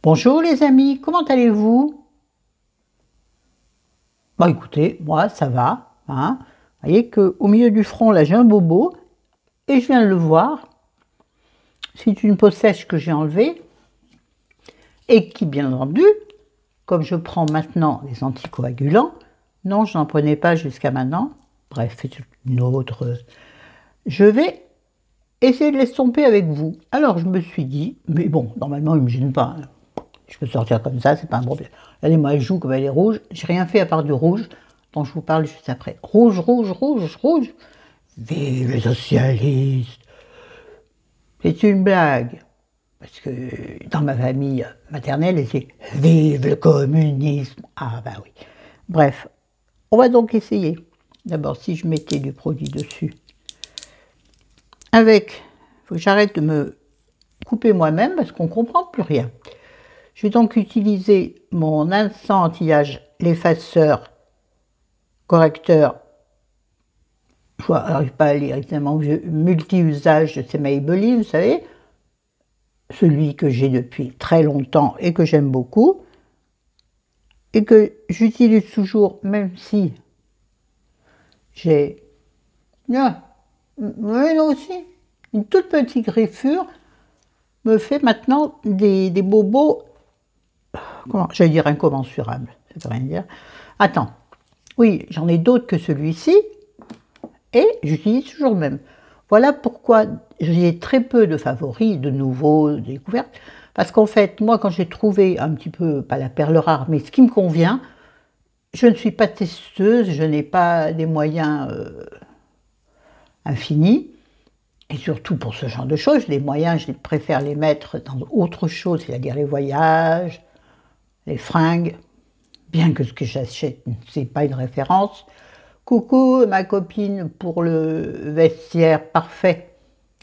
Bonjour les amis, comment allez-vous? Bah écoutez, moi ça va, hein. Vous voyez qu'au milieu du front, là j'ai un bobo, et je viens de le voir. C'est une peau sèche que j'ai enlevée, et qui bien entendu, comme je prends maintenant des anticoagulants, non je n'en prenais pas jusqu'à maintenant, bref, c'est une autre... Je vais essayer de l'estomper avec vous. Alors je me suis dit, mais bon, normalement il ne me gêne pas, hein. Je peux sortir comme ça, c'est pas un problème. Regardez-moi, elle joue comme elle est rouge. J'ai rien fait à part du rouge, dont je vous parle juste après. Rouge, rouge, rouge, rouge. Vive les socialistes! C'est une blague. Parce que dans ma famille maternelle, c'est vive le communisme. Ah bah oui. Bref, on va donc essayer. D'abord, si je mettais du produit dessus. Avec, il faut que j'arrête de me couper moi-même parce qu'on ne comprend plus rien. Je vais donc utiliser mon instant anti-âge, l'effaceur correcteur. Je n'arrive pas à lire, évidemment, multi-usage, c'est Maybelline, vous savez, celui que j'ai depuis très longtemps et que j'aime beaucoup, et que j'utilise toujours, même si j'ai là aussi une toute petite griffure, me fait maintenant des bobos. Comment j'allais dire incommensurable, ça veut rien dire. Attends, oui, j'en ai d'autres que celui-ci, et j'utilise toujours le même. Voilà pourquoi j'ai très peu de favoris, de nouveaux découvertes, parce qu'en fait, moi, quand j'ai trouvé un petit peu, pas la perle rare, mais ce qui me convient, je ne suis pas testeuse, je n'ai pas des moyens infinis, et surtout pour ce genre de choses, les moyens, je préfère les mettre dans autre chose, c'est-à-dire les voyages, les fringues, bien que ce que j'achète, ce n'est pas une référence. Coucou ma copine pour le vestiaire parfait,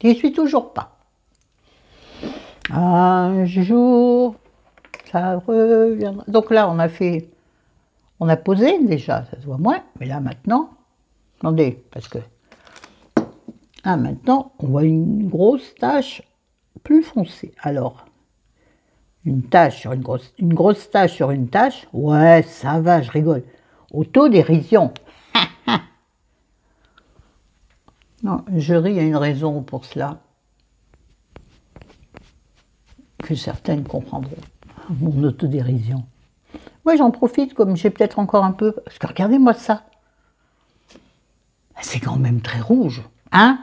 j'y suis toujours pas. Un jour, ça reviendra. Donc là, on a posé déjà, ça se voit moins, mais là maintenant, attendez, parce que là maintenant, on voit une grosse tache plus foncée. Alors, une grosse tache sur une tache, ouais, ça va, je rigole. Autodérision. Non, je ris, il y a une raison pour cela, que certaines comprendront, mon autodérision. Moi, j'en profite, comme j'ai peut-être encore un peu, parce que regardez-moi ça. C'est quand même très rouge, hein?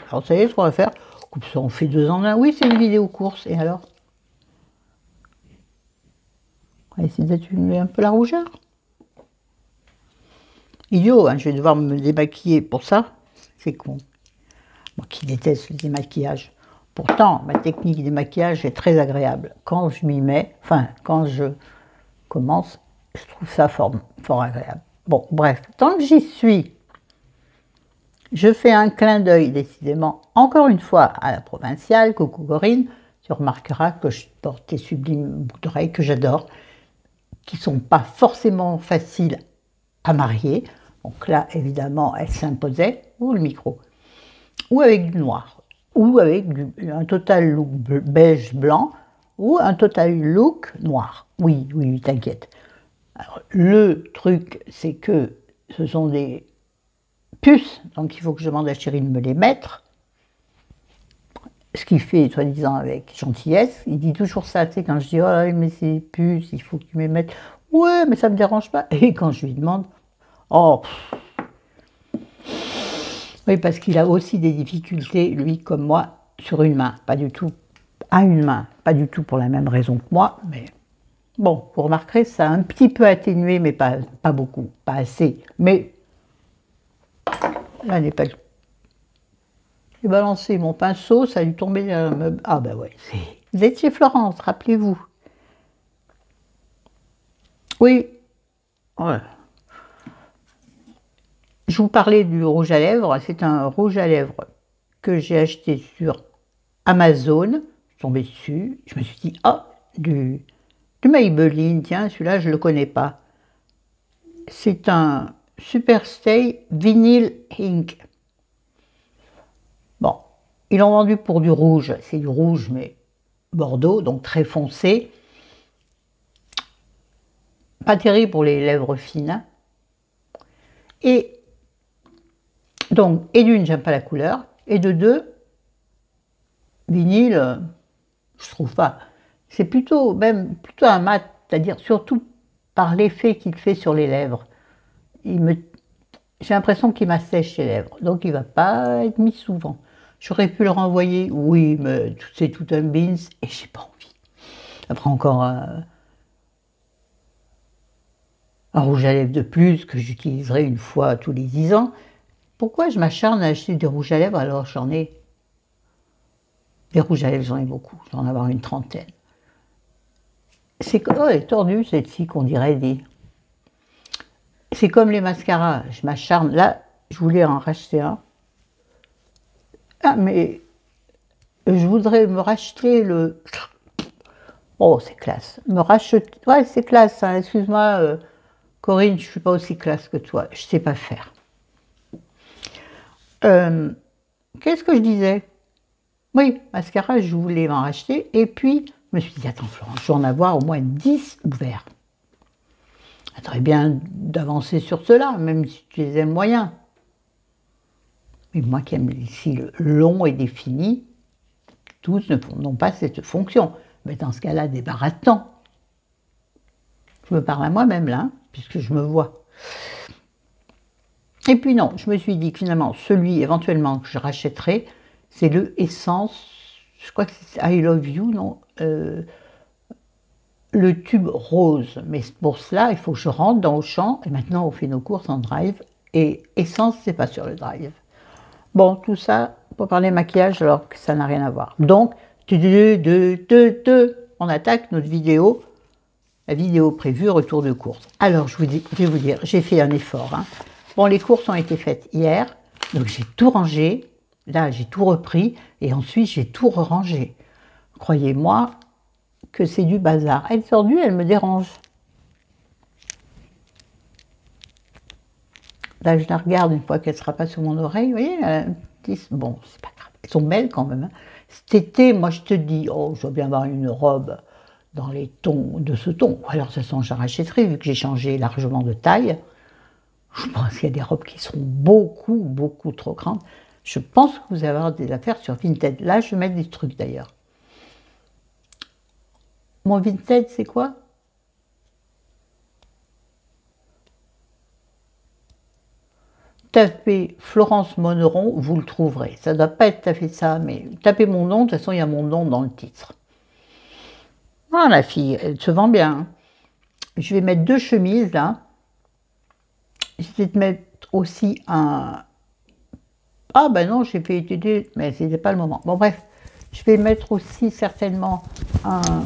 Alors, vous savez ce qu'on va faire? Comme ça, on fait 2 en 1. Oui, c'est une vidéo course, et alors? On va essayer d'atténuer un peu la rougeur. Idiot, hein, je vais devoir me démaquiller pour ça. C'est con. Moi qui déteste le démaquillage. Pourtant, ma technique de démaquillage est très agréable. Quand je m'y mets, enfin, quand je commence, je trouve ça fort agréable. Bon, bref, tant que j'y suis, je fais un clin d'œil, décidément, encore une fois, à la provinciale, coucou Corinne. Tu remarqueras que je porte des sublimes boucles d'oreilles que j'adore, qui ne sont pas forcément faciles à marier. Donc là, évidemment, elle s'imposait, ou le micro, ou avec du noir, ou avec un total look beige blanc, ou un total look noir. Oui, oui, t'inquiète. Alors, le truc, c'est que ce sont des puces, donc il faut que je demande à Chérie de me les mettre. Ce qu'il fait, soi-disant, avec gentillesse. Il dit toujours ça, tu sais, quand je dis « Oh, mais c'est puces, il faut que tu me les mettes. » Ouais, mais ça ne me dérange pas. Et quand je lui demande « Oh !» Oui, parce qu'il a aussi des difficultés, lui comme moi, sur une main. Pas du tout à une main. Pas du tout pour la même raison que moi, mais... Bon, vous remarquerez, ça a un petit peu atténué, mais pas beaucoup, pas assez. Mais là n'est pas... J'ai balancé mon pinceau, ça a dû tomber dans un meuble. Ah ben ouais, vous êtes chez Florence, rappelez-vous. Oui, ouais. Je vous parlais du rouge à lèvres, c'est un rouge à lèvres que j'ai acheté sur Amazon. Je suis tombée dessus, je me suis dit, ah, du Maybelline, tiens, celui-là je ne le connais pas. C'est un Superstay Vinyl Ink. Bon, ils l'ont vendu pour du rouge, c'est du rouge mais bordeaux, donc très foncé. pas terrible pour les lèvres fines. Hein. Et donc, et d'une, j'aime pas la couleur. Et de deux, vinyle, je trouve pas. C'est plutôt un mat, c'est-à-dire surtout par l'effet qu'il fait sur les lèvres. J'ai l'impression qu'il m'assèche les lèvres, donc il ne va pas être mis souvent. J'aurais pu le renvoyer, oui, mais c'est tout un beans et j'ai pas envie. Après encore un rouge à lèvres de plus que j'utiliserai une fois tous les 10 ans. Pourquoi je m'acharne à acheter des rouges à lèvres alors j'en ai... Des rouges à lèvres, j'en ai beaucoup, je vais en avoir une trentaine. C'est elle est tordue celle-ci qu'on dirait des... C'est comme les mascaras, je m'acharne. Là, je voulais en racheter un. Ah, mais je voudrais me racheter le... Oh, c'est classe. Me racheter... Ouais, c'est classe, hein. Excuse-moi, Corinne, je ne suis pas aussi classe que toi. Je ne sais pas faire. Qu'est-ce que je disais? Oui, mascara, je voulais m'en racheter. Et puis, je me suis dit, attends, Florence, je vais en avoir au moins 10 ouverts. Ça serait bien d'avancer sur cela, même si tu les aimes moyens. Mais moi qui aime les cils longs et définis, tous n'ont pas cette fonction. Mais dans ce cas-là, débarrasse-t'en. Je me parle à moi-même là, hein, puisque je me vois. Et puis non, je me suis dit que finalement, celui éventuellement que je rachèterai, c'est le Essence, je crois que c'est I Love You, non le tube rose. Mais pour cela, il faut que je rentre dans Auchan, et maintenant on fait nos courses en drive, et Essence, c'est pas sur le drive. Bon, tout ça pour parler maquillage alors que ça n'a rien à voir. Donc, on attaque notre vidéo, la vidéo prévue, retour de course. Alors, je vais vous dire, j'ai fait un effort. Hein. Bon, les courses ont été faites hier, donc j'ai tout rangé. Là, j'ai tout repris, et ensuite, j'ai tout rangé. Croyez-moi que c'est du bazar. Elle est tordue, elle me dérange. Là, je la regarde une fois qu'elle ne sera pas sur mon oreille. Vous voyez, bon, c'est pas grave. Elles sont belles quand même. Hein. Cet été, moi, je te dis, oh, je dois bien avoir une robe dans les tons de ce ton. Ou alors, de toute façon, j'en rachèterai, vu que j'ai changé largement de taille. Je pense qu'il y a des robes qui seront beaucoup, beaucoup trop grandes. Je pense que vous allez avoir des affaires sur Vinted. Là, je vais mettre des trucs d'ailleurs. Mon Vinted, c'est quoi? Tapez Florence Monneron, vous le trouverez. Ça ne doit pas être tout à fait ça, mais tapez mon nom, de toute façon, il y a mon nom dans le titre. Ah, la fille, elle se vend bien. Hein. Je vais mettre 2 chemises, là. Je vais te mettre aussi un... Ah, ben non, j'ai fait étudier, mais c'était pas le moment. Bon, bref, je vais mettre aussi certainement un...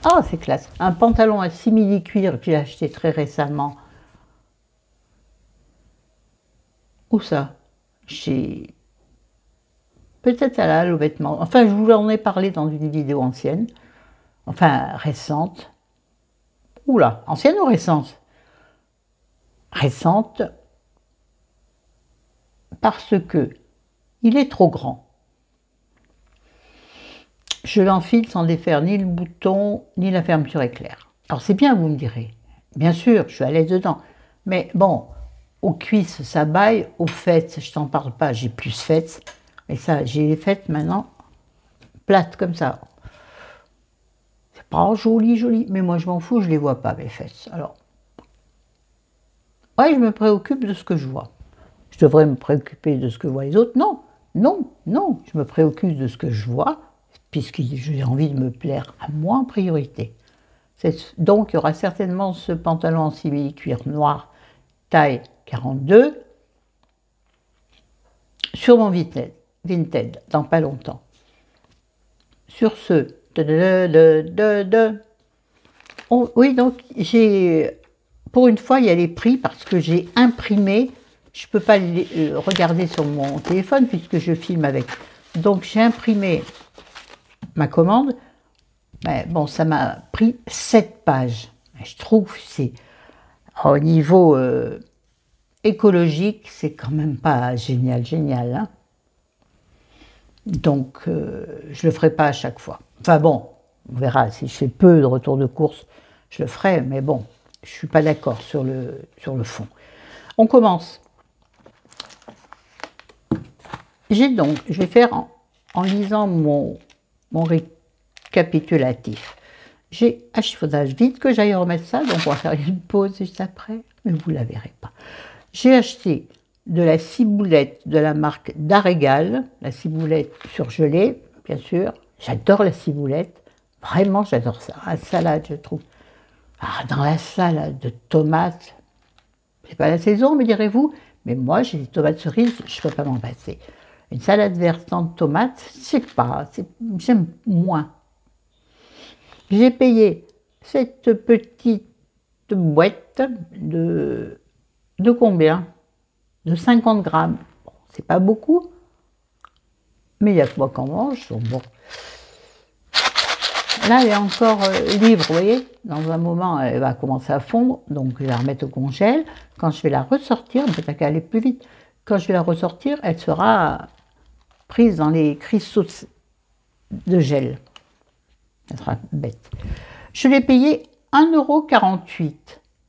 Ah, c'est classe. Un pantalon à simili-cuir que j'ai acheté très récemment. Où ça? Chez... Peut-être à la halle aux vêtements. Enfin, je vous en ai parlé dans une vidéo ancienne. Enfin, récente. Oula, ancienne ou récente? Récente. Parce que il est trop grand. Je l'enfile sans défaire ni le bouton, ni la fermeture éclair. Alors c'est bien, vous me direz. Bien sûr, je suis à l'aise dedans. Mais bon, aux cuisses, ça baille. Aux fesses, je t'en parle pas, j'ai plus fesses. Mais ça, j'ai les fesses maintenant plates comme ça. C'est pas joli, joli. Mais moi, je m'en fous, je les vois pas, mes fesses. Alors, ouais, je me préoccupe de ce que je vois. Je devrais me préoccuper de ce que voient les autres. Non, non, non. Je me préoccupe de ce que je vois, puisque j'ai envie de me plaire à moi en priorité. Donc, il y aura certainement ce pantalon en simili-cuir noir, taille 42, sur mon Vinted, dans pas longtemps. Sur ce, oui, donc, pour une fois, il y a les prix, parce que j'ai imprimé. Je ne peux pas les regarder sur mon téléphone puisque je filme avec. Donc j'ai imprimé ma commande. Mais bon, ça m'a pris 7 pages. Je trouve que c'est au niveau écologique, c'est quand même pas génial, génial. Hein. Donc je le ferai pas à chaque fois. Enfin bon, on verra si je fais peu de retours de course. je le ferai, mais bon, je ne suis pas d'accord sur le fond. On commence. J'ai donc, je vais faire en lisant mon récapitulatif. J'ai acheté, vite que j'aille remettre ça, donc on va faire une pause juste après, mais vous ne la verrez pas. J'ai acheté de la ciboulette de la marque Darégal, la ciboulette surgelée, bien sûr. J'adore la ciboulette, vraiment j'adore ça. La salade, je trouve. Ah, dans la salade de tomates, c'est pas la saison, me direz-vous, mais moi j'ai des tomates cerises, je ne peux pas m'en passer. Une salade verte sans tomates, j'aime moins. J'ai payé cette petite boîte de combien? De 50 grammes. Bon, c'est pas beaucoup, mais il y a que moi qu'on mange, donc bon. Là, elle est encore libre, vous voyez. Dans un moment, elle va commencer à fondre, donc je vais la remettre au congèle. Quand je vais la ressortir, peut-être qu'elle aller plus vite. Quand je vais la ressortir, elle sera prise dans les cristaux de gel. Elle sera bête. Je l'ai payé 1,48 €.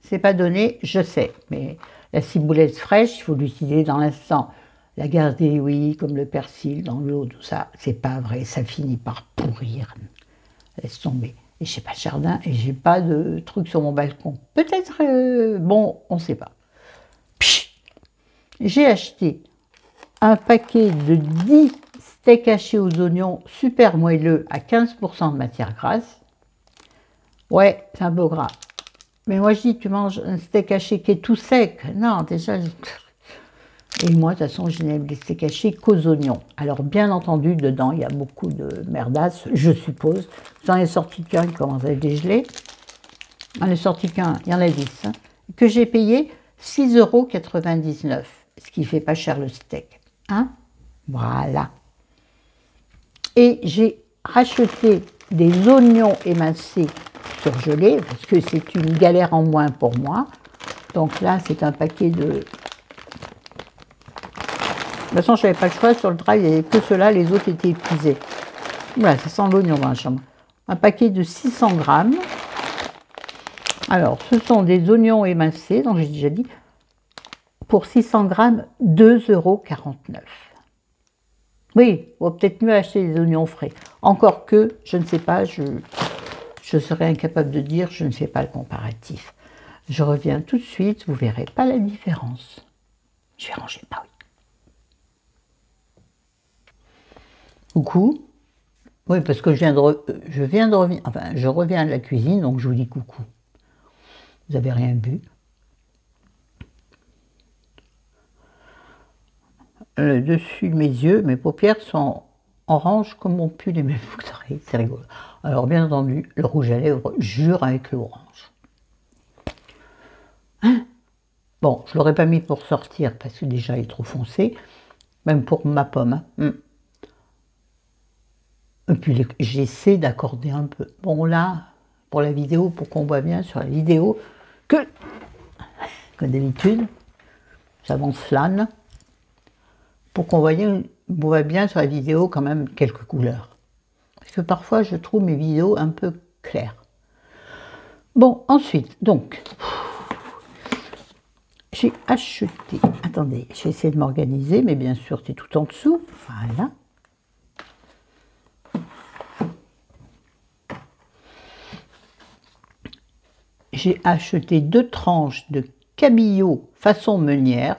C'est pas donné, je sais, mais la ciboulette fraîche, il faut l'utiliser dans l'instant. La garder, oui, comme le persil dans l'eau, tout ça, c'est pas vrai, ça finit par pourrir. Laisse tomber. Et j'ai pas de jardin et j'ai pas de truc sur mon balcon. Peut-être, bon, on sait pas. J'ai acheté un paquet de 10 steaks hachés aux oignons super moelleux à 15% de matière grasse. Ouais, c'est un peu gras. Mais moi, je dis, tu manges un steak haché qui est tout sec. Non, déjà... Et moi, de toute façon, je n'aime les steaks hachés qu'aux oignons. Alors, bien entendu, dedans, il y a beaucoup de merdasses, je suppose. J'en ai sorti qu'un qui commence à dégeler. J'en ai sorti qu'un, il y en a 10. Hein, que j'ai payé 6,99 €. Ce qui fait pas cher le steak. Hein? Voilà. Et j'ai racheté des oignons émincés surgelés, parce que c'est une galère en moins pour moi. Donc là, c'est un paquet de... De toute façon, je n'avais pas le choix, sur le drive, il n'y avait que ceux-là, les autres étaient épuisés. Voilà, ça sent l'oignon dans la chambre. Un paquet de 600 grammes. Alors, ce sont des oignons émincés, dont j'ai déjà dit, pour 600 grammes, 2,49 €. Oui, il vaut peut-être mieux acheter des oignons frais. Encore que, je ne sais pas, je serais incapable de dire, je ne fais pas le comparatif. Je reviens tout de suite, vous ne verrez pas la différence. Je vais ranger, ah oui. Coucou. Oui, parce que je viens de revenir, enfin, je reviens de la cuisine, donc je vous dis coucou. Vous n'avez rien vu. Le dessus de mes yeux, mes paupières sont orange comme ont pu les mêmes d'oreilles, c'est rigolo. Alors bien entendu, le rouge à lèvres jure avec l'orange. Hein? Bon, je ne l'aurais pas mis pour sortir parce que déjà il est trop foncé, même pour ma pomme. Hein. Et puis j'essaie d'accorder un peu. Bon là, pour la vidéo, pour qu'on voit bien sur la vidéo, que d'habitude, j'avance flâne, pour qu'on voit bien sur la vidéo quand même quelques couleurs. Parce que parfois je trouve mes vidéos un peu claires. Bon, ensuite, donc, j'ai acheté, attendez, j'ai essayé de m'organiser, mais bien sûr c'est tout en dessous, voilà. J'ai acheté 2 tranches de cabillaud façon meunière.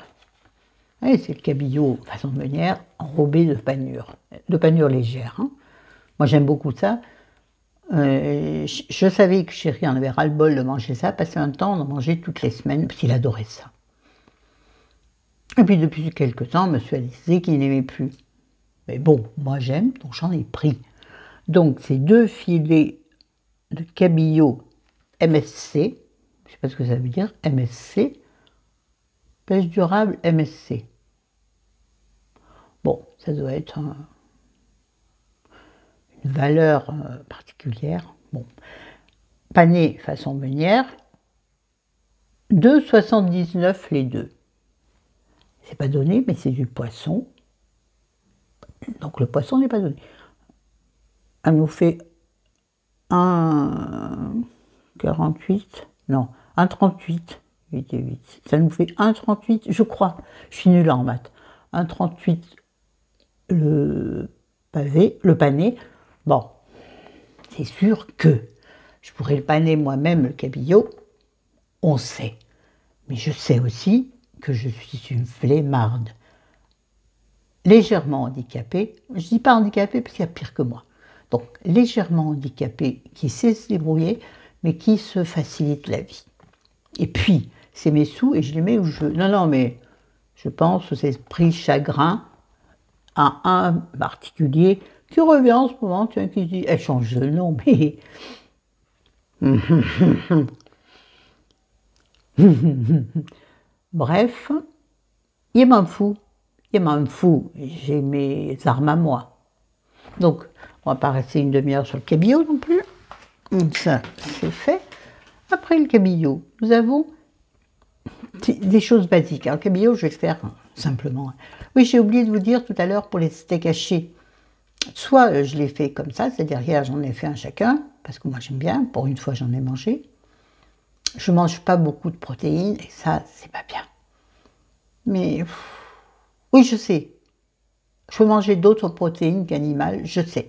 Oui, c'est le cabillaud façon meunière enrobé de panure légère. Hein. Moi j'aime beaucoup ça. Je savais que chéri en avait ras-le-bol de manger ça, passé un temps, on en mangeait toutes les semaines, parce qu'il adorait ça. Et puis depuis quelques temps, monsieur a décidé qu'il n'aimait plus. Mais bon, moi j'aime, donc j'en ai pris. Donc ces 2 filets de cabillaud MSC, je ne sais pas ce que ça veut dire, MSC, pêche durable MSC. Bon, ça doit être une valeur particulière. Bon, pané façon meunière, 2,79 € les deux. C'est pas donné, mais c'est du poisson. Donc le poisson n'est pas donné. Elle nous fait 48, non, 1,38, 8 et 8. Ça nous fait 1,38, je crois. Je suis nulle en maths. 1,38 le pavé, le pané. Bon, c'est sûr que je pourrais le paner moi-même, le cabillaud, on sait. Mais je sais aussi que je suis une flemmarde, légèrement handicapée. Je ne dis pas handicapée parce qu'il y a pire que moi. Donc, légèrement handicapée, qui sait se débrouiller, mais qui se facilite la vie. Et puis, c'est mes sous et je les mets où je veux. Non, non, mais je pense aux esprits chagrins à un particulier qui revient en ce moment, tiens, qui se dit, elle change de nom, mais... Bref, il m'en fout. Il m'en fout. J'ai mes armes à moi. Donc, on va pas rester une demi-heure sur le cabillaud non plus. Ça, c'est fait. Après le cabillaud, nous avons des choses basiques. Alors, le cabillaud, je vais le faire simplement. Oui, j'ai oublié de vous dire tout à l'heure pour les steaks hachés. Soit je les fais comme ça, c'est-à-dire hier j'en ai fait un chacun, parce que moi j'aime bien, pour une fois j'en ai mangé. Je mange pas beaucoup de protéines, et ça, c'est pas bien. Mais, oui, je sais. Je peux manger d'autres protéines qu'animales, je sais.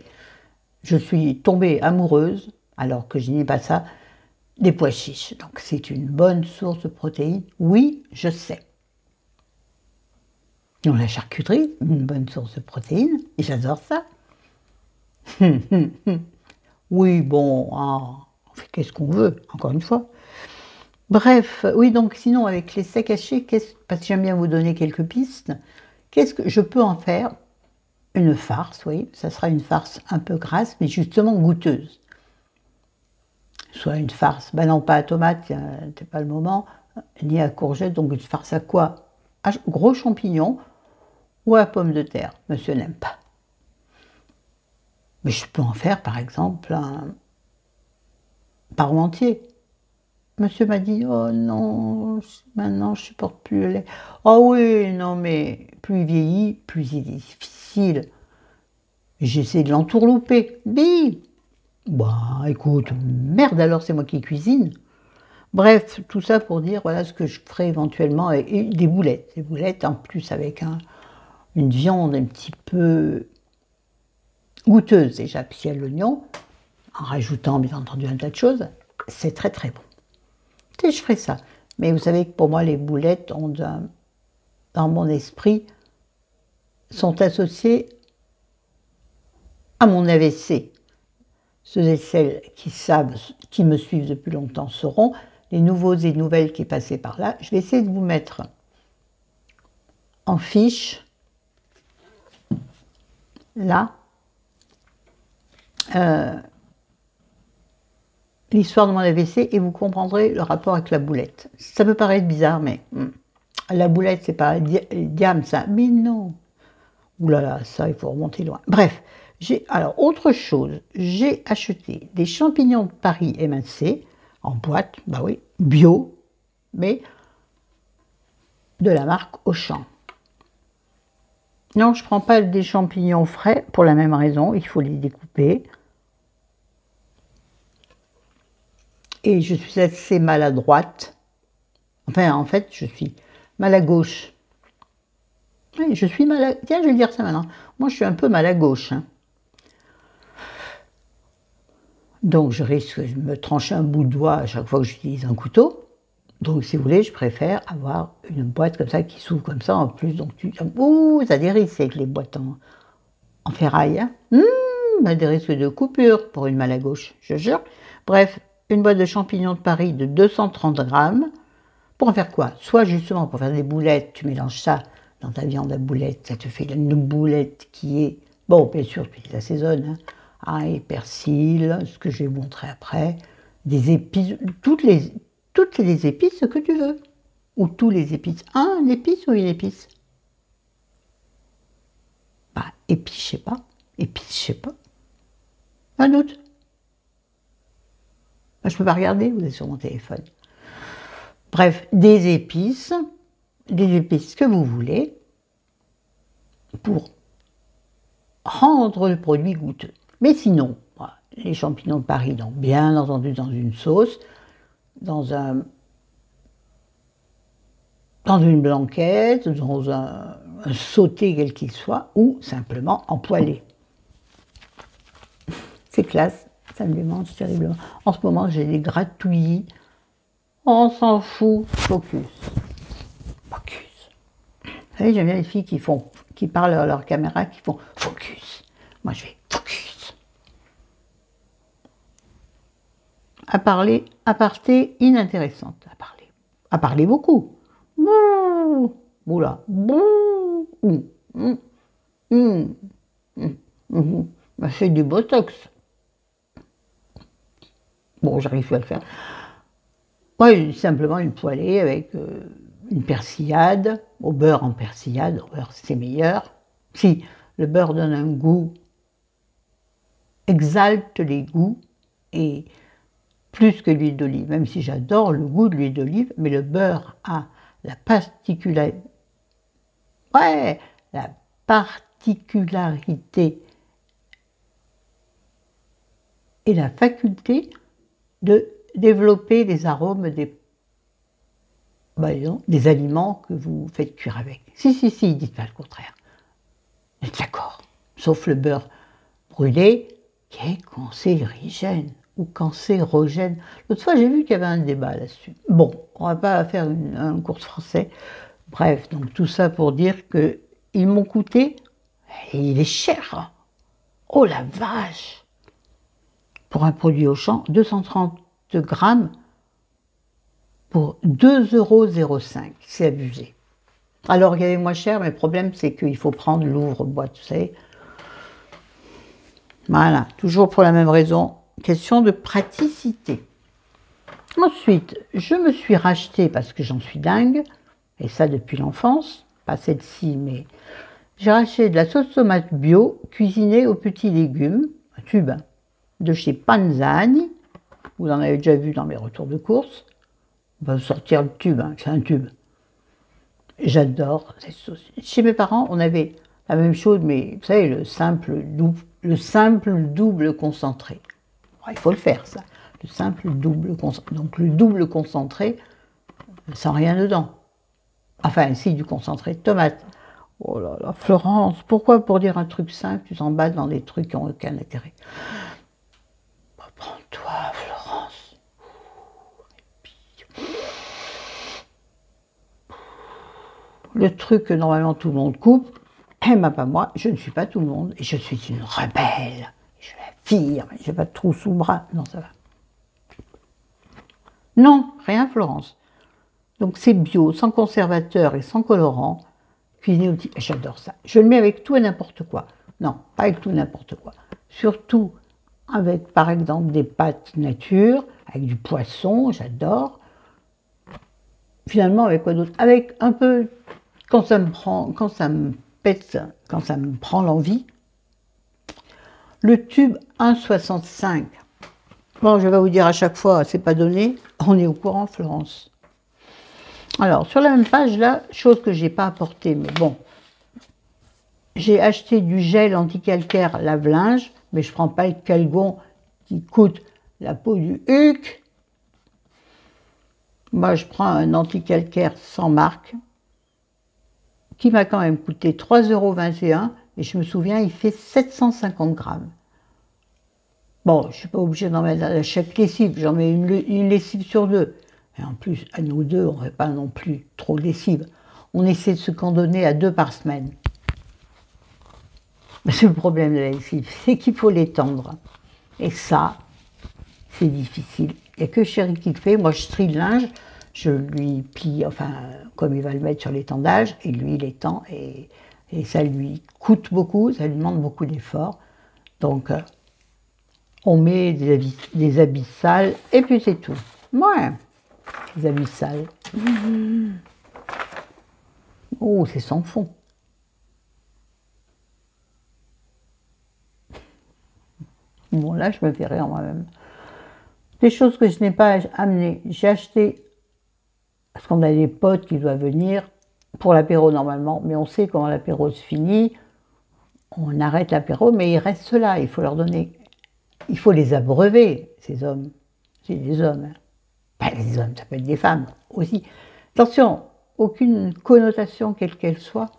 Je suis tombée amoureuse, alors que je n'ai pas ça, des pois chiches. Donc c'est une bonne source de protéines. Oui, je sais. Donc la charcuterie, une bonne source de protéines, et j'adore ça. Oui, bon, hein, on fait qu'est-ce qu'on veut, encore une fois. Bref, oui, donc sinon avec les steaks hachés, parce que j'aime bien vous donner quelques pistes, qu'est-ce que je peux en faire? Une farce, oui, ça sera une farce un peu grasse, mais justement goûteuse. Soit une farce, ben non, pas à tomate, c'est pas le moment, ni à courgette, donc une farce à quoi? À gros champignons ou à pommes de terre, monsieur n'aime pas. Mais je peux en faire, par exemple, un parmentier. Monsieur m'a dit, oh non, maintenant je supporte plus le lait. Oh oui, non, mais plus il vieillit, plus il est difficile. J'essaie de l'entourlouper. Bim! Bah écoute, merde alors, c'est moi qui cuisine. Bref, tout ça pour dire, voilà ce que je ferai éventuellement, et des boulettes. Des boulettes en plus avec une viande un petit peu goûteuse déjà, puis il y a l'oignon, en rajoutant bien entendu un tas de choses, c'est très très bon. Et je ferai ça. Mais vous savez que pour moi, les boulettes ont dans mon esprit, sont associées à mon AVC. Ceux et celles qui savent, qui me suivent depuis longtemps sauront, les nouveaux et nouvelles qui passaient par là. Je vais essayer de vous mettre en fiche, là, l'histoire de mon AVC et vous comprendrez le rapport avec la boulette. Ça peut paraître bizarre, mais la boulette, c'est pas diam, ça. Mais non. Ouh là là, ça, il faut remonter loin. Bref, alors, autre chose, j'ai acheté des champignons de Paris émincés, en boîte, bah oui, bio, mais de la marque Auchan. Non, je ne prends pas des champignons frais, pour la même raison, il faut les découper. Et je suis assez maladroite. Enfin, en fait, je suis mal à gauche. Oui, je suis mal à... Tiens, je vais dire ça maintenant. Moi, je suis un peu mal à gauche. Hein. Donc, je risque de me trancher un bout de doigt à chaque fois que j'utilise un couteau. Donc, si vous voulez, je préfère avoir une boîte comme ça qui s'ouvre comme ça en plus. Donc, ouh, ça a des risques avec les boîtes en ferraille. Hein. Ça a des risques de coupure pour une mal à gauche, je jure. Bref, une boîte de champignons de Paris de 230 grammes. Pour en faire quoi? Soit justement pour faire des boulettes, tu mélanges ça dans ta viande à boulettes, ça te fait une boulette qui est... Bon, bien sûr, tu les assaisonnes. Hein. Ail, persil, ce que je vais vous montrer après. Des épices, toutes les épices que tu veux. Ou tous les épices. Un épice ou une épice? Bah, épice, je sais pas. Épice, je sais pas. Un doute. Bah, je peux pas regarder, vous êtes sur mon téléphone. Bref, des épices que vous voulez, pour rendre le produit goûteux. Mais sinon, les champignons de Paris, donc bien entendu dans une sauce, dans une blanquette, dans un sauté quel qu'il soit, ou simplement en poêlée. C'est classe, ça me démange terriblement. En ce moment, j'ai des gratouillis. On s'en fout. Focus. Focus. Vous savez, j'aime bien les filles qui parlent à leur caméra, qui font focus. Moi, je fais focus. Aparté inintéressante. À parler beaucoup. Bouh. Oula. Bouh. C'est du botox. Bon, j'arrive plus à le faire. Moi, simplement une poêlée avec une persillade, au beurre en persillade, au beurre c'est meilleur. Si le beurre donne un goût, exalte les goûts, et plus que l'huile d'olive, même si j'adore le goût de l'huile d'olive, mais le beurre a la particularité, et la faculté de développer les arômes des aliments que vous faites cuire avec. Si, dites pas le contraire. Vous êtes d'accord. Sauf le beurre brûlé, qui est cancérigène ou cancérogène. L'autre fois, j'ai vu qu'il y avait un débat là-dessus. Bon, on va pas faire un cours de français. Bref, donc tout ça pour dire qu'ils m'ont coûté, et il est cher. Oh la vache! Pour un produit Auchan, 230 grammes pour 2,05 €. C'est abusé. Alors il y avait moins cher, mais le problème c'est qu'il faut prendre l'ouvre-boîte, vous savez. Voilà, toujours pour la même raison, question de praticité. Ensuite, je me suis racheté, parce que j'en suis dingue, et ça depuis l'enfance, pas celle-ci, mais j'ai racheté de la sauce tomate bio, cuisinée aux petits légumes, un tube, de chez Panzani. Vous en avez déjà vu dans mes retours de course. On va sortir le tube, c'est un tube. J'adore cette sauce. Chez mes parents, on avait la même chose, mais vous savez, le simple double concentré. Il faut le faire, ça. Le simple double concentré. Donc le double concentré, sans rien dedans. Enfin, si, du concentré de tomate. Oh là là, Florence, pourquoi pour dire un truc simple, tu t'emballes dans des trucs qui n'ont aucun intérêt? Reprends-toi, Florence. Le truc que normalement tout le monde coupe, pas moi, je ne suis pas tout le monde, et je suis une rebelle. Je l'affirme, je n'ai pas de trou sous le bras. Non, ça va. Non, rien, Florence. Donc c'est bio, sans conservateur et sans colorant, cuisiné au petit. J'adore ça. Je le mets avec tout et n'importe quoi. Non, pas avec tout et n'importe quoi. Surtout avec, par exemple, des pâtes nature, avec du poisson, j'adore. Finalement, avec quoi d'autre? Avec un peu, quand ça me pète, quand ça me prend l'envie, le tube 1,65. Bon, je vais vous dire à chaque fois, c'est pas donné, on est au courant, Florence. Alors, sur la même page, là, chose que je n'ai pas apportée, mais bon, j'ai acheté du gel anticalcaire lave-linge, mais je ne prends pas le Calgon qui coûte la peau du huc. Moi, je prends un anticalcaire sans marque, qui m'a quand même coûté 3,21 €, et je me souviens, il fait 750 grammes. Bon, je ne suis pas obligée d'en mettre à chaque lessive, j'en mets une lessive sur deux. Et en plus, à nous deux, on ne fait pas non plus trop de lessive. On essaie de se cantonner à 2 par semaine. Mais c'est le problème de la lessive, c'est qu'il faut l'étendre. Et ça, c'est difficile. Il n'y a que Chéri qui le fait. Moi, je trie le linge, je lui plie, enfin, comme il va le mettre sur l'étendage, et lui, il étend, et ça lui coûte beaucoup, ça lui demande beaucoup d'efforts. Donc, on met des habits sales, et puis c'est tout. Ouais, des habits sales. Oh, c'est sans fond. Bon, là, je me fais rire moi-même. Des choses que je n'ai pas amenées. J'ai acheté, parce qu'on a des potes qui doivent venir pour l'apéro normalement, mais on sait comment l'apéro se finit. On arrête l'apéro, mais ils restent là. Il faut leur donner, il faut les abreuver, ces hommes. C'est des hommes, hein. Pas les hommes, ça peut être des femmes aussi. Attention, aucune connotation quelle qu'elle soit.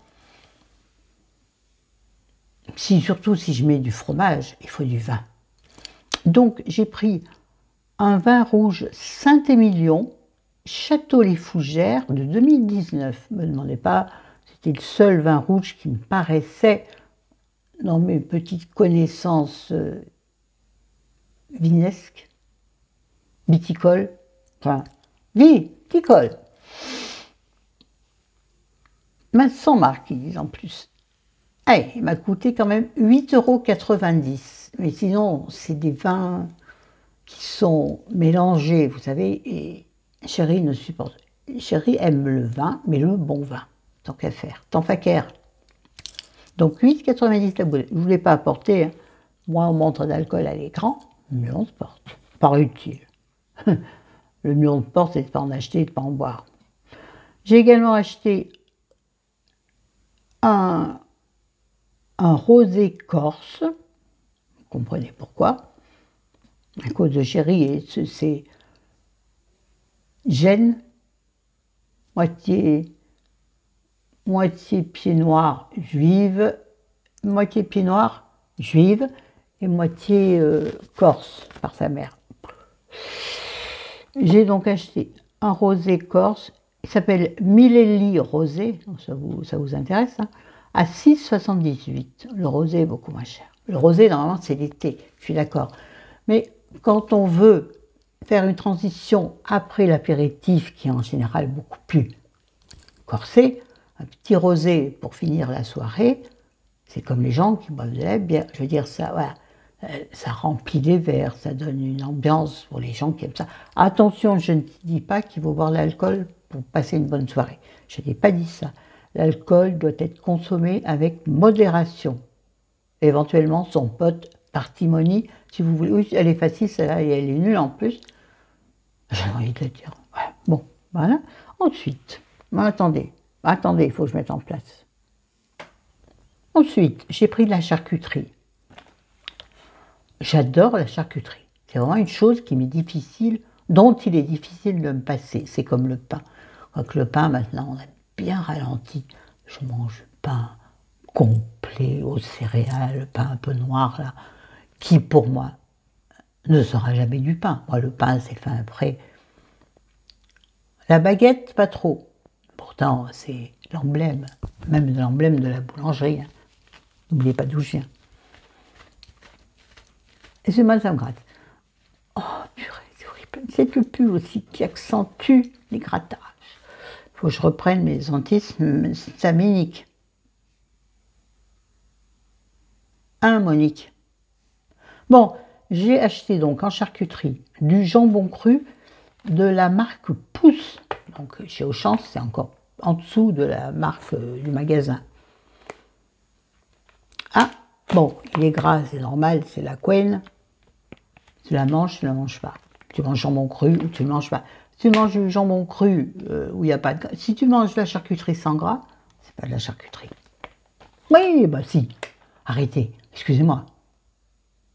Surtout si je mets du fromage, il faut du vin. Donc j'ai pris un vin rouge Saint-Émilion, Château les Fougères de 2019. Ne me demandez pas, c'était le seul vin rouge qui me paraissait, dans mes petites connaissances vinesques, viticoles, enfin, viticole. Mais sans marquise en plus. Allez, il m'a coûté quand même 8,90 €. Mais sinon, c'est des vins qui sont mélangés, vous savez, et Chérie ne supporte. Chérie aime le vin, mais le bon vin, tant qu'à faire, tant qu'à faire. Donc 8,90 € la bouteille. Je ne voulais pas apporter, hein. Moi, on montre d'alcool à l'écran, mieux on se porte. Pas utile. Le mieux on se porte, c'est de ne pas en acheter et de ne pas en boire. J'ai également acheté un rosé corse. Vous comprenez pourquoi. À cause de Chérie, et c'est gêne, moitié pied noir juive, moitié pied noir juive et moitié corse par sa mère. J'ai donc acheté un rosé corse, il s'appelle Milelli Rosé, ça vous intéresse, hein, à 6,78 €. Le rosé est beaucoup moins cher. Le rosé, normalement, c'est l'été, je suis d'accord. Mais quand on veut faire une transition après l'apéritif, qui est en général beaucoup plus corsé, un petit rosé pour finir la soirée, c'est comme les gens qui boivent de la bière. Je veux dire, ça, voilà, ça remplit les verres, ça donne une ambiance pour les gens qui aiment ça. Attention, je ne dis pas qu'il faut boire de l'alcool pour passer une bonne soirée. Je n'ai pas dit ça. L'alcool doit être consommé avec modération. Éventuellement, son pote, parcimonie, si vous voulez. Oui, elle est facile, celle-là, et elle est nulle en plus. J'ai envie de le dire. Voilà. Bon, voilà. Ensuite, attendez, il faut que je mette en place. Ensuite, j'ai pris de la charcuterie. J'adore la charcuterie. C'est vraiment une chose qui m'est difficile, dont il est difficile de me passer. C'est comme le pain. Quoique le pain, maintenant, on a bien ralenti. Je mange du pain complet aux céréales, le pain un peu noir, là, qui, pour moi, ne sera jamais du pain. Moi, le pain, c'est le pain après. La baguette, pas trop. Pourtant, c'est l'emblème, même l'emblème de la boulangerie. Hein. N'oubliez pas d'où je viens. Et ce mal, ça me gratte. Oh, purée, c'est horrible. C'est le pull aussi qui accentue les grattages. Il faut que je reprenne mes antihistaminiques. Hein, Monique? Bon, j'ai acheté donc en charcuterie du jambon cru de la marque Pouce. Donc chez Auchan, c'est encore en dessous de la marque du magasin. Ah, bon, il est gras, c'est normal, c'est la couenne. Tu la manges pas. Tu manges jambon cru ou tu ne manges pas. Si tu manges du jambon cru où il n'y a pas de gras, si tu manges de la charcuterie sans gras, c'est pas de la charcuterie. Oui, bah si. Arrêtez, excusez-moi.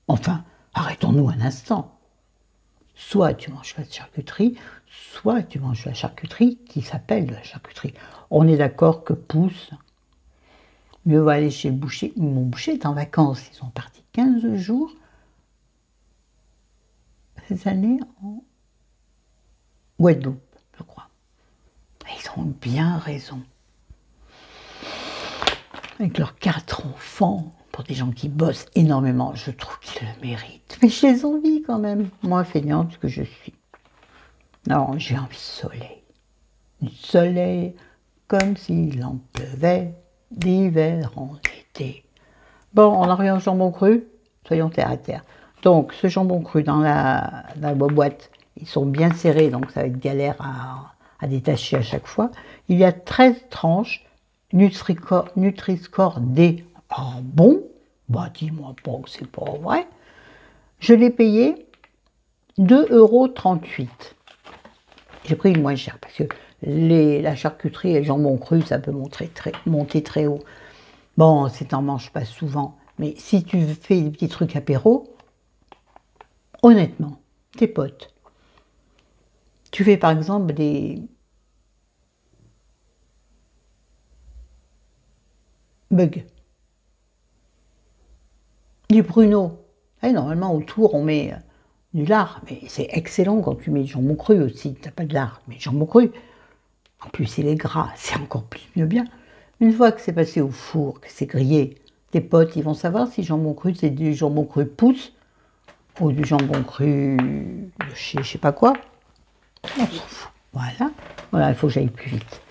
Enfin, arrêtons-nous un instant. Soit tu manges la charcuterie, soit tu manges la charcuterie qui s'appelle de la charcuterie. On est d'accord que Pouce, mieux va aller chez le boucher. Mon boucher est en vacances, ils sont partis 15 jours cette année en Guadeloupe, je crois. Et ils ont bien raison. Avec leurs 4 enfants, pour des gens qui bossent énormément, je trouve qu'ils le méritent. Mais je les envie quand même, moi feignante que je suis. Non, j'ai envie de soleil. Du soleil comme s'il en pleuvait, d'hiver en été. Bon, on en revient au jambon cru, soyons terre à terre. Donc, ce jambon cru dans la boîte, ils sont bien serrés, donc ça va être galère à détacher à chaque fois. Il y a 13 tranches, Nutri-Score D. Ah bon? Bah dis-moi pas que c'est pas vrai. Je l'ai payé 2,38 €. J'ai pris le moins cher parce que la charcuterie et le jambon cru, ça peut monter très haut. Bon, si t'en manges pas souvent, mais si tu fais des petits trucs apéro, honnêtement, tes potes, Tu fais par exemple des bugs, du pruneau. Et normalement, autour, on met du lard, mais c'est excellent quand tu mets du jambon cru aussi. Tu n'as pas de lard, mais du jambon cru. En plus, il est gras, c'est encore plus mieux bien. Une fois que c'est passé au four, que c'est grillé, tes potes, ils vont savoir si jambon cru, c'est du jambon cru pousse ou du jambon cru de chez je sais pas quoi. On s'en fout. Voilà. Voilà, il faut que j'aille plus vite.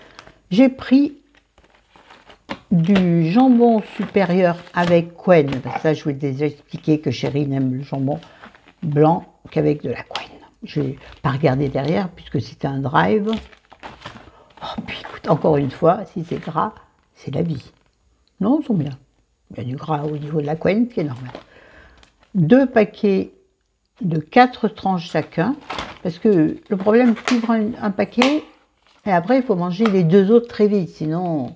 J'ai pris du jambon supérieur avec couenne. Ça, je vous ai déjà expliqué que chérie n'aime le jambon blanc qu'avec de la couenne. Je n'ai pas regardé derrière puisque c'était un drive. Oh, puis écoute, encore une fois, si c'est gras, c'est la vie. Non, ils sont bien. Il y a du gras au niveau de la couenne qui est normal. 2 paquets de 4 tranches chacun. Parce que le problème, tu ouvres un paquet et après, il faut manger les 2 autres très vite. Sinon,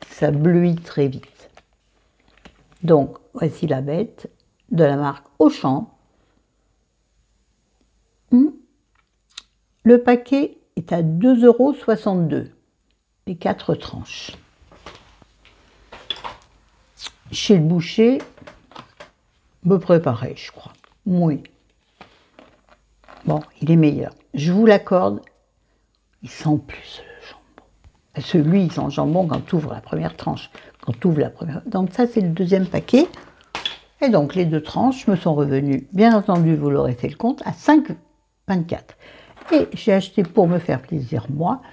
ça bleuit très vite. Donc, voici la bête de la marque Auchan. Le paquet est à 2,62 €, les 4 tranches. Chez le boucher, me préparer, je crois. Oui. Bon, il est meilleur. Je vous l'accorde, il sent plus le jambon. Celui, il sent le jambon quand tu ouvres la première tranche. Quand tu ouvres la première. Donc ça, c'est le deuxième paquet. Et donc, les 2 tranches me sont revenues, bien entendu, vous l'aurez fait le compte, à 5,24 €. Et j'ai acheté, pour me faire plaisir, moi,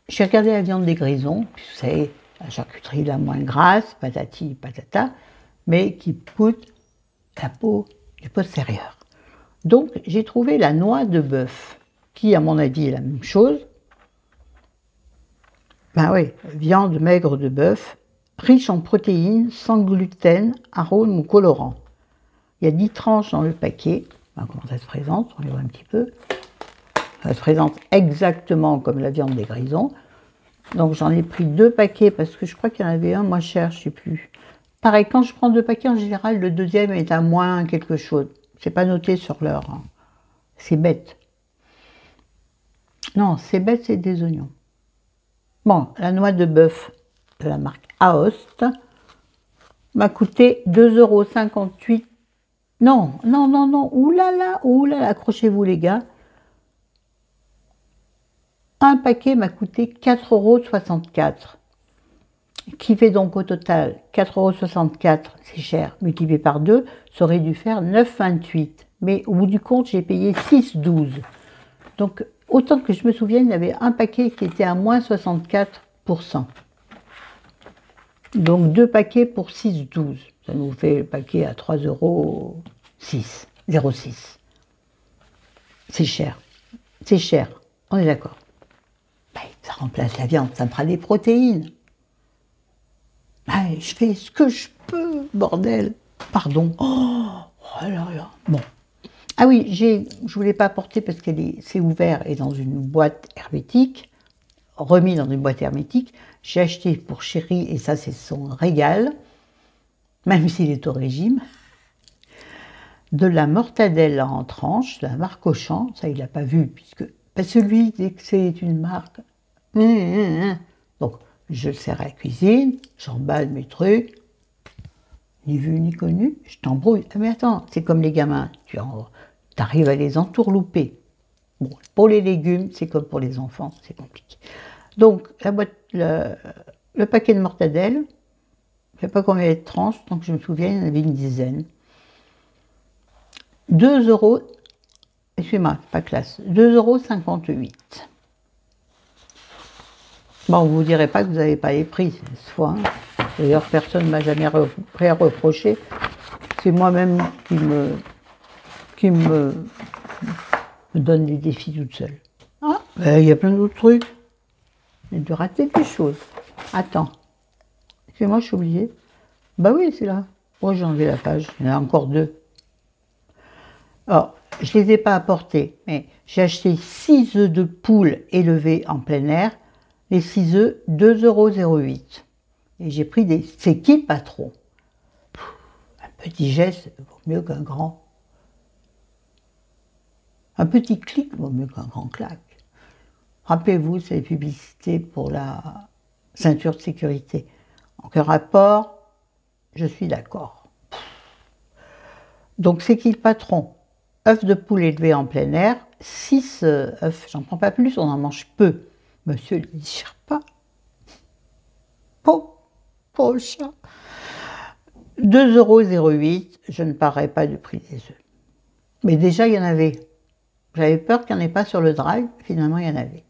j'ai regardé la viande des grisons, puis vous savez, la charcuterie la moins grasse, patati, patata, mais qui coûte la peau du postérieur. Donc, j'ai trouvé la noix de bœuf, qui, à mon avis, est la même chose. Ben oui, viande maigre de bœuf, riche en protéines, sans gluten, arôme ou colorant. Il y a 10 tranches dans le paquet. Ben, comment ça se présente? On les voit un petit peu. Ça se présente exactement comme la viande des grisons. Donc j'en ai pris 2 paquets parce que je crois qu'il y en avait un moins cher, je ne sais plus. Pareil, quand je prends 2 paquets, en général, le deuxième est à moins quelque chose. C'est pas noté sur l'heure. Hein. C'est bête. Non, c'est bête, c'est des oignons. Bon, la noix de bœuf de la marque Aoste m'a coûté 2,58 €. Non, non, non, non. Oulala, oulala, accrochez-vous les gars. Un paquet m'a coûté 4,64 €, qui fait donc au total 4,64 €, c'est cher, multiplié par 2, ça aurait dû faire 9,28 €. Mais au bout du compte, j'ai payé 6,12 €. Donc, autant que je me souvienne, il y avait un paquet qui était à moins 64%. Donc, 2 paquets pour 6,12 €. Ça nous fait le paquet à 3,06 €. C'est cher. C'est cher, on est d'accord. Ça remplace la viande, ça me fera des protéines. Je fais ce que je peux, bordel. Pardon. Oh là là. Bon. Ah oui, je ne voulais pas apporter parce que c'est ouvert et dans une boîte hermétique, remis dans une boîte hermétique. J'ai acheté pour chérie, et ça c'est son régal, même s'il est au régime, de la mortadelle en tranches, de la marque Auchan. Ça il l'a pas vu, puisque celui, dès que c'est une marque, donc, je le sers à la cuisine, j'emballe mes trucs, ni vu ni connu, je t'embrouille. Ah mais attends, c'est comme les gamins, tu arrives à les entourlouper. Bon, pour les légumes, c'est comme pour les enfants, c'est compliqué. Donc, la boîte, le paquet de mortadelle, je ne sais pas combien il y a de tranches, donc je me souviens, il y en avait une dizaine. 2 €, excusez-moi, pas classe, 2,58 €. Bon, vous ne direz pas que vous n'avez pas les prix cette fois. Hein. D'ailleurs, personne ne m'a jamais rien reproché. C'est moi-même qui me donne des défis toute seule. Ah, il y a plein d'autres trucs. J'ai dû rater des choses. Attends. Excusez-moi, je suis oubliée. Bah oui, c'est là. Oh, j'ai enlevé la page. Il y en a encore 2. Alors, je ne les ai pas apportés, mais j'ai acheté 6 œufs de poule élevés en plein air. Les 6 œufs, 2,08 €. Et j'ai pris des... C'est qui le patron? Un petit geste vaut mieux qu'un grand. Un petit clic vaut mieux qu'un grand claque. Rappelez-vous, c'est les publicités pour la ceinture de sécurité. Aucun rapport, je suis d'accord. Donc c'est qui le patron? œufs de poule élevés en plein air, 6 œufs, j'en prends pas plus, on en mange peu. Monsieur ne digère pas. Pauvre chat. 2,08 €, je ne parais pas du prix des œufs. Mais déjà, il y en avait. J'avais peur qu'il n'y en ait pas sur le drive, finalement, il y en avait.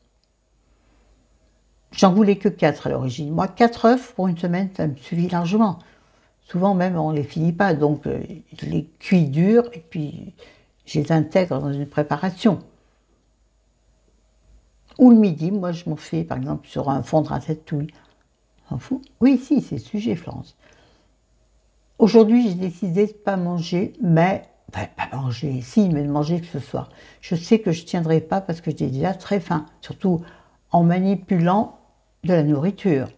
J'en voulais que 4 à l'origine. Moi, 4 œufs pour une semaine, ça me suffit largement. Souvent même, on ne les finit pas, donc je les cuis durs et puis je les intègre dans une préparation. Ou le midi, moi je m'en fais par exemple sur un fond de ratatouille. S'en fout? Oui, si, c'est le sujet, Florence. Aujourd'hui, j'ai décidé de ne pas manger, mais... Enfin, pas manger, si, mais de manger ce soir. Je sais que je ne tiendrai pas parce que j'ai déjà très faim, surtout en manipulant de la nourriture.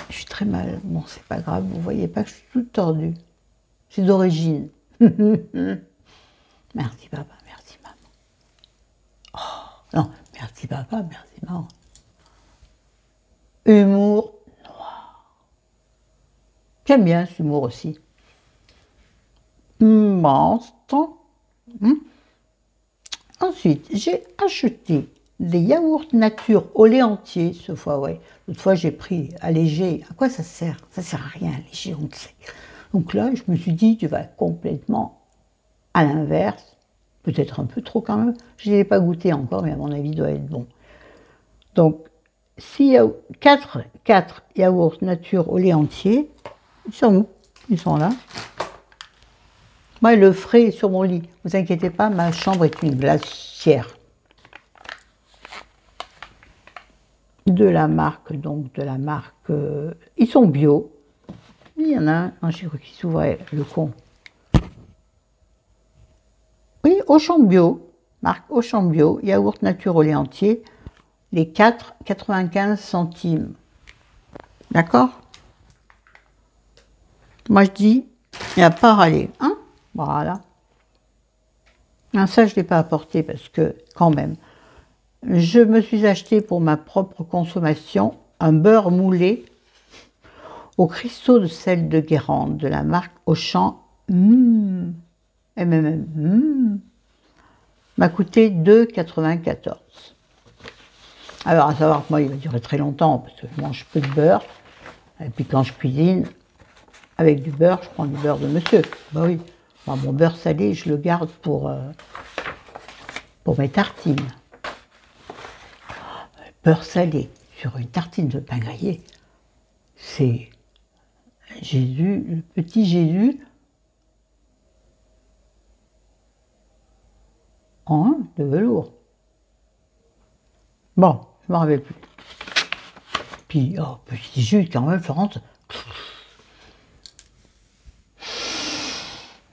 Je suis très mal. Bon, c'est pas grave, vous voyez pas que je suis toute tordue. C'est d'origine. Merci papa, merci maman. Oh, non, merci papa, merci maman. Humour noir. J'aime bien cet humour aussi. Monstre. Ensuite, j'ai acheté des yaourts nature au lait entier, ce fois, ouais. L'autre fois, j'ai pris allégé. À quoi ça sert? Ça sert à rien, allégé, on le sait. Donc là, je me suis dit, tu vas complètement à l'inverse. Peut-être un peu trop quand même. Je ne l'ai pas goûté encore, mais à mon avis, il doit être bon. Donc, 4 yaourts nature au lait entier. Ils sont où? Ils sont là. Moi, le frais est sur mon lit. Ne vous inquiétez pas, ma chambre est une glacière. De la marque, ils sont bio. Il y en a un, j'ai cru qu'il s'ouvrait, le con. Oui, Auchan Bio, marque Auchan Bio, yaourt nature au lait entier, les 4, 95 centimes. D'accord? Moi je dis, il n'y a pas à râler, hein? Voilà. Ça, je ne l'ai pas apporté parce que, quand même, je me suis acheté pour ma propre consommation un beurre moulé au cristaux de sel de Guérande de la marque Auchan. M'a coûté 2,94 €. Alors, à savoir que moi, il va durer très longtemps parce que je mange peu de beurre. Et puis, quand je cuisine avec du beurre, je prends du beurre de monsieur. Bah oui. Bon, mon beurre salé, je le garde pour mes tartines. Beurre salé sur une tartine de pain grillé, c'est Jésus, le petit Jésus en de velours. Bon, je ne me rappelle plus. Puis, oh, petit Jésus, quand même, Florence.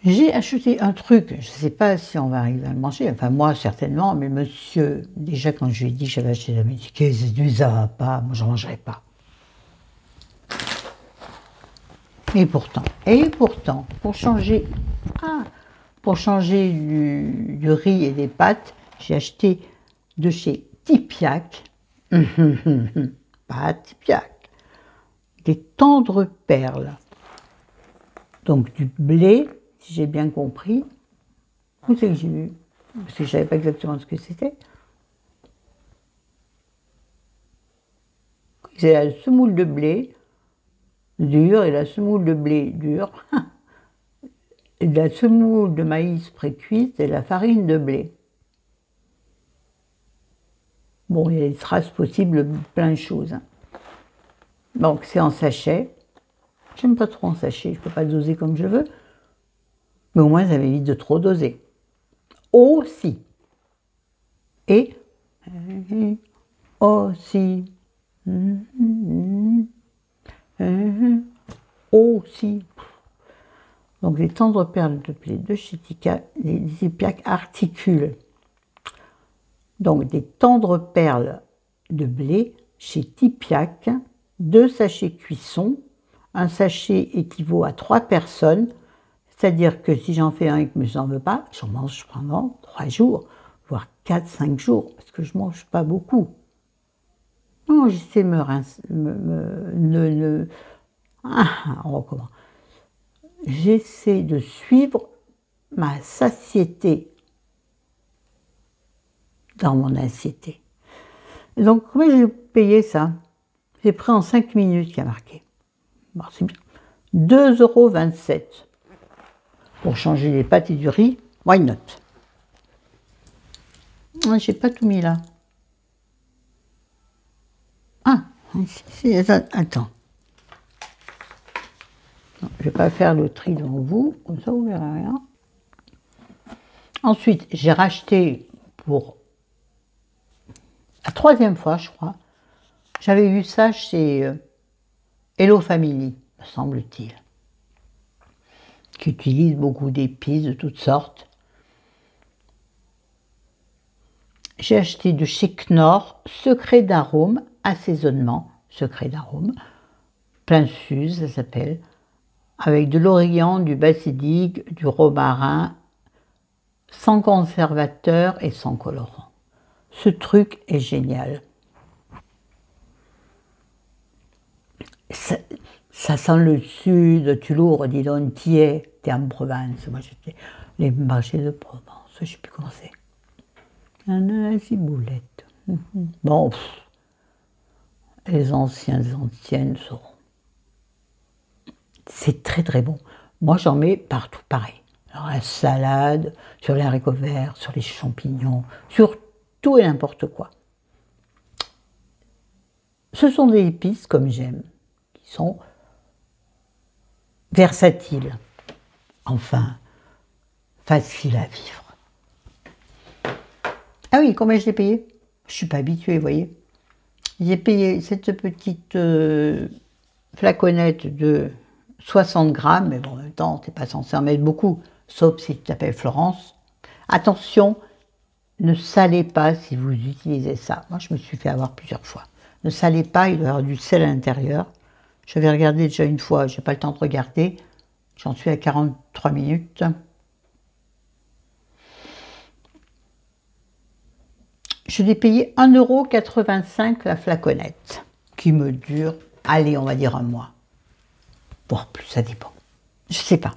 J'ai acheté un truc, je ne sais pas si on va arriver à le manger, enfin moi certainement, mais monsieur, déjà quand je lui ai dit que j'avais acheté la médicée, il s'est dit ça va pas, moi j'en mangerai pas. Et pourtant, pour changer du riz et des pâtes, j'ai acheté de chez Tipiak, pas Tipiak, des tendres perles, donc du blé, si j'ai bien compris. Où c'est que j'ai vu? Parce que je ne savais pas exactement ce que c'était. C'est la semoule de blé dure et la semoule de blé dure, et de la semoule de maïs pré-cuite et la farine de blé. Bon, il y a des traces possibles, plein de choses. Donc c'est en sachet. J'aime pas trop en sachet, je ne peux pas doser comme je veux. Mais au moins, ça m'évite de trop doser. Aussi. Et aussi. Aussi. Donc, les tendres perles de blé de chez Tipiak articulent. Donc, des tendres perles de blé chez Tipiak, 2 sachets cuisson. Un sachet équivaut à 3 personnes. C'est-à-dire que si j'en fais un et que je n'en veux pas, j'en mange pendant 3 jours. voire 4-5 jours, parce que je ne mange pas beaucoup. Non, j'essaie de me rincer, on recommence. J'essaie de suivre ma satiété dans mon anxiété. Et donc, comment j'ai payé ça? J'ai pris en 5 minutes, qui a marqué. Bon, c'est bien. 2,27 € pour changer les pâtes et du riz. Why not? Ah, j'ai pas tout mis là. Ah, attends. Non, je ne vais pas faire le tri devant vous, comme ça vous verrez rien. Ensuite, j'ai racheté pour la 3e fois, je crois. J'avais vu ça chez Hello Family, me semble-t-il, qui utilise beaucoup d'épices de toutes sortes. J'ai acheté de chez Knorr, Secret d'arôme, assaisonnement, secret d'arôme, plein sud, ça s'appelle, avec de l'origan, du basilic, du romarin, sans conservateur et sans colorant. Ce truc est génial. Ça sent le sud, tu l'ouvres, dis donc, t'es en Provence. Moi, j'étais les marchés de Provence, je ne sais plus comment c'est. Un ciboulette. Bon, les anciennes sauront. C'est très très bon. Moi, j'en mets partout pareil. Alors, la salade, sur les haricots verts, sur les champignons, sur tout et n'importe quoi. Ce sont des épices, comme j'aime, qui sont versatiles, enfin, faciles à vivre. Ah oui, combien je l'ai payé? Je ne suis pas habituée, vous voyez. J'ai payé cette petite flaconnette de 60 grammes, mais bon, en même temps, tu n'es pas censé en mettre beaucoup, sauf si tu t'appelles Florence. Attention, ne salez pas si vous utilisez ça. Moi, je me suis fait avoir plusieurs fois. Ne salez pas, il doit y avoir du sel à l'intérieur. J'avais regardé déjà une fois, je n'ai pas le temps de regarder. J'en suis à 43 minutes. Je l'ai payé 1,85 € la flaconnette, qui me dure, allez, on va dire un mois. Voire plus, ça dépend. Je sais pas.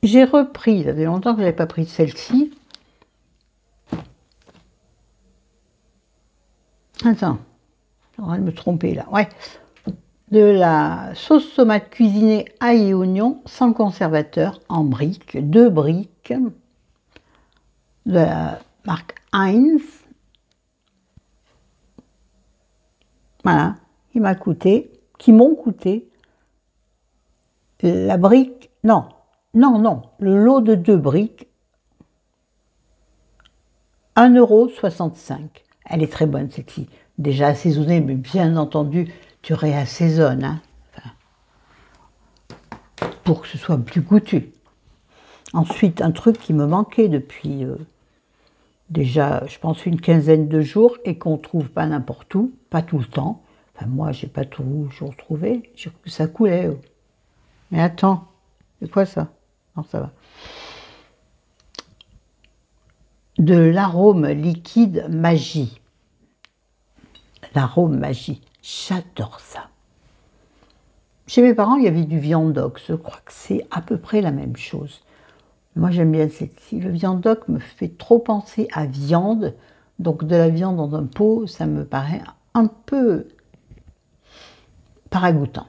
J'ai repris, ça fait longtemps que je n'avais pas pris celle-ci. Attends, j'aurais de me tromper là. Ouais. De la sauce tomate cuisinée ail et oignon sans conservateur en briques, 2 briques de la marque Heinz. Voilà, qui m'ont coûté la brique, non, le lot de 2 briques, 1,65 €. Elle est très bonne celle-ci, déjà assaisonnée, mais bien entendu, tu réassaisonnes, hein, enfin, pour que ce soit plus goûtu. Ensuite, un truc qui me manquait depuis déjà, je pense, une quinzaine de jours et qu'on ne trouve pas n'importe où, pas tout le temps. Enfin, moi, j'ai pas toujours trouvé, j'ai cru que ça coulait. Mais attends, c'est quoi ça? Non, ça va. De l'arôme liquide Magie. L'arôme Magie. J'adore ça. Chez mes parents, il y avait du viandox. Je crois que c'est à peu près la même chose. Moi, j'aime bien celle-ci. Le viandox me fait trop penser à viande. Donc, de la viande dans un pot, ça me paraît un peu paragoûtant.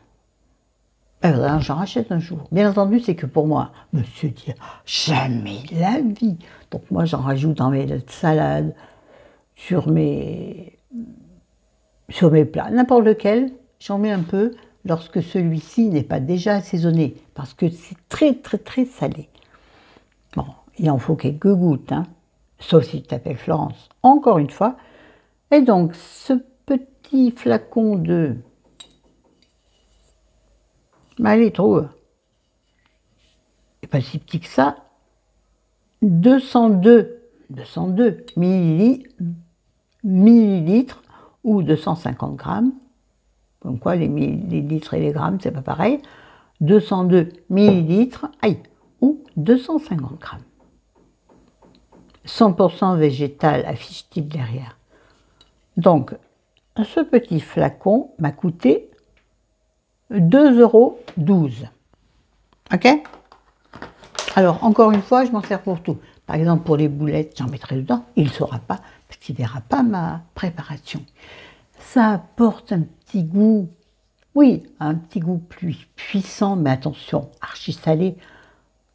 Alors, j'en rachète un jour. Bien entendu, c'est que pour moi, monsieur dit jamais la vie. Donc, moi, j'en rajoute dans mes salades, sur mes plats. N'importe lequel, j'en mets un peu lorsque celui-ci n'est pas déjà assaisonné. Parce que c'est très, très, très salé. Bon, il en faut quelques gouttes, hein, sauf si tu t'appelles Florence. Encore une fois. Et donc, ce petit flacon de... Allez, trouve. C'est pas si petit que ça. 202 millilitres ou 250 grammes. Comme quoi, les millilitres et les grammes, c'est pas pareil. 202 millilitres, aïe, ou 250 grammes. 100% végétal, affiche-t-il derrière. Donc, ce petit flacon m'a coûté 2,12 €. Ok? Alors, encore une fois, je m'en sers pour tout. Par exemple, pour les boulettes, j'en mettrai dedans. Il ne saura pas, parce qu'il ne verra pas ma préparation. Ça apporte un petit goût, oui, un petit goût plus puissant, mais attention, archi salé.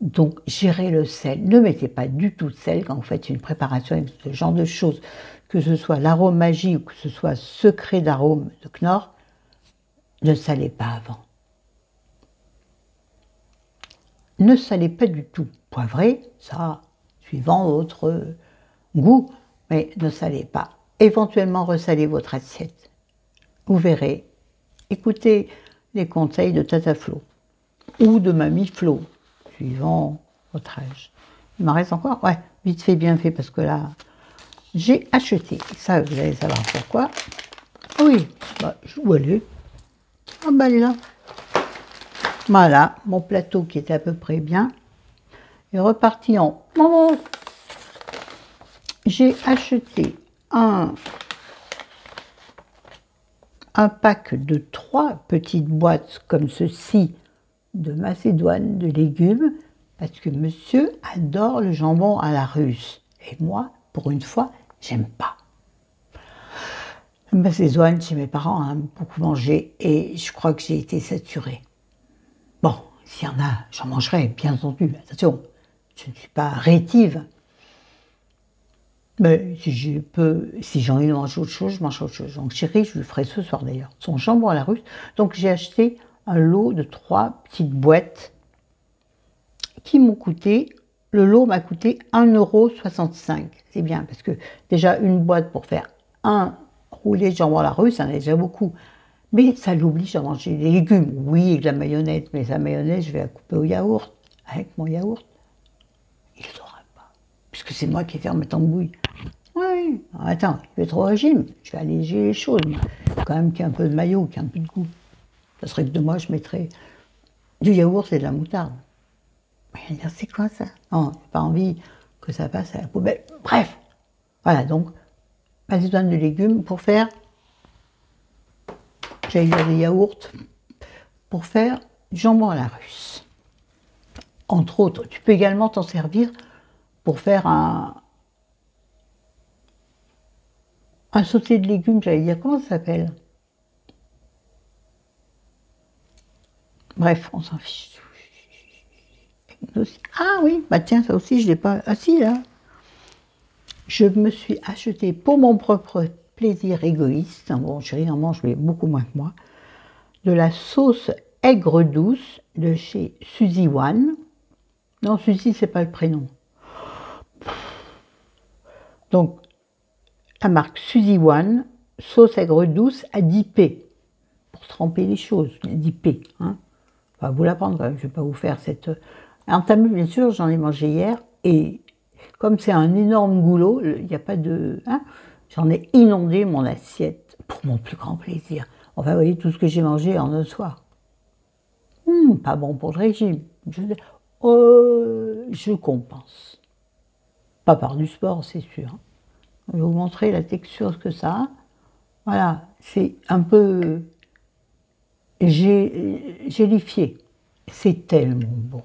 Donc, gérez le sel. Ne mettez pas du tout de sel quand vous faites une préparation avec ce genre de choses, que ce soit l'arôme magie ou que ce soit secret d'arôme de Knorr. Ne salez pas avant. Ne salez pas du tout. Poivrez, ça, suivant votre goût, mais ne salez pas. Éventuellement, ressalez votre assiette. Vous verrez. Écoutez les conseils de Tata Flo ou de Mamie Flo, suivant votre âge. Il m'en reste encore? Ouais, vite fait, bien fait, parce que là, j'ai acheté. Ça, vous allez savoir pourquoi. Oui, bah, où elle est? Ah bah, elle est là. Voilà, mon plateau qui était à peu près bien est reparti en... J'ai acheté un pack de 3 petites boîtes comme ceci de Macédoine de légumes parce que monsieur adore le jambon à la russe. Et moi, pour une fois, j'aime pas. Macédoine, chez mes parents, hein, beaucoup mangé et je crois que j'ai été saturée. Bon, s'il y en a, j'en mangerai, bien entendu. Attention, je ne suis pas rétive. Mais si j'ai envie de manger autre chose, je mange autre chose. Donc chérie, je lui ferai ce soir d'ailleurs, son jambon à la russe. Donc j'ai acheté un lot de 3 petites boîtes qui m'ont coûté, le lot m'a coûté 1,65 €. C'est bien, parce que déjà une boîte pour faire un roulé de jambon à la russe, ça en est déjà beaucoup. Mais ça l'oblige à manger des légumes. Oui, et de la mayonnaise, mais la mayonnaise, je vais la couper au yaourt, avec mon yaourt. Il ne saura pas, puisque c'est moi qui ai fait en mettant bouille. Oui, attends, il fait trop régime, je vais alléger les choses. Il faut quand même qu'il y ait un peu de mayo, qu'il y ait un peu de goût. Ça serait que de moi, je mettrais du yaourt et de la moutarde. Mais c'est quoi ça? Non, j'ai pas envie que ça passe à la poubelle. Bref, voilà, donc, macédoine de légumes pour faire, j'allais dire des yaourts, pour faire du jambon à la russe. Entre autres, tu peux également t'en servir pour faire un sauté de légumes, j'allais dire, comment ça s'appelle? Bref, on s'en fiche. Ah oui, bah tiens, ça aussi, je l'ai pas... Ah si, là. Je me suis acheté pour mon propre plaisir égoïste, bon, chérie en mange, mais beaucoup moins que moi, de la sauce aigre douce de chez Suzy One. Non, Suzy, c'est pas le prénom. Donc, la marque Suzy One, sauce aigre douce à dipper, pour tremper les choses, dipper. Hein. Enfin, vous la prendre quand même, je ne vais pas vous faire cette... Entamé, bien sûr, j'en ai mangé hier, et comme c'est un énorme goulot, il n'y a pas de... Hein, j'en ai inondé mon assiette, pour mon plus grand plaisir. Enfin, vous voyez, tout ce que j'ai mangé en un soir. Pas bon pour le régime. Je compense. Pas par du sport, c'est sûr. Je vais vous montrer la texture que ça a. Voilà, c'est un peu gélifié. C'est tellement bon.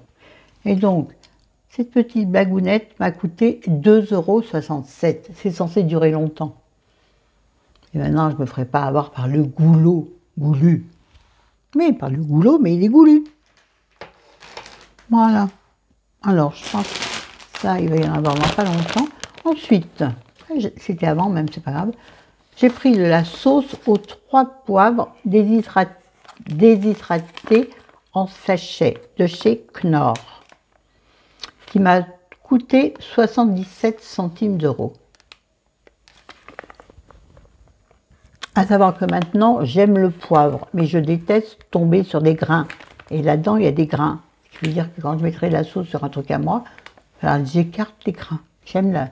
Et donc, cette petite blagounette m'a coûté 2,67 €. C'est censé durer longtemps. Et maintenant, je ne me ferai pas avoir par le goulot, goulu. Mais par le goulot, mais il est goulu. Voilà. Alors, je pense que ça, il va y en avoir dans pas longtemps. Ensuite, c'était avant même, c'est pas grave, j'ai pris de la sauce aux 3 poivres déshydratés en sachet de chez Knorr, qui m'a coûté 77 centimes d'euros. À savoir que maintenant, j'aime le poivre, mais je déteste tomber sur des grains. Et là-dedans, il y a des grains. Ce qui veut dire que quand je mettrai la sauce sur un truc à moi, j'écarte les grains. J'aime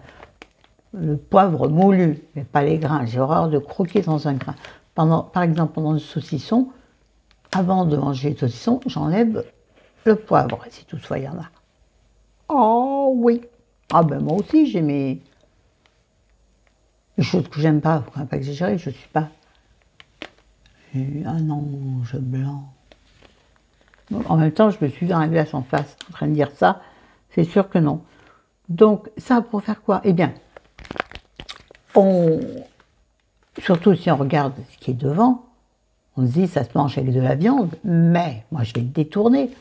le poivre moulu, mais pas les grains. J'ai horreur de croquer dans un grain. Par exemple, pendant le saucisson, avant de manger le saucisson, j'enlève le poivre, si toutefois il y en a. Oh oui. Ah ben moi aussi j'ai mes choses que j'aime pas, faut quand même pas exagérer, je suis pas un ange blanc. Bon, en même temps, je me suis dans la glace en face, en train de dire ça, c'est sûr que non. Donc ça pour faire quoi? Eh bien, surtout si on regarde ce qui est devant, on se dit ça se mange avec de la viande, mais moi je vais le détourner.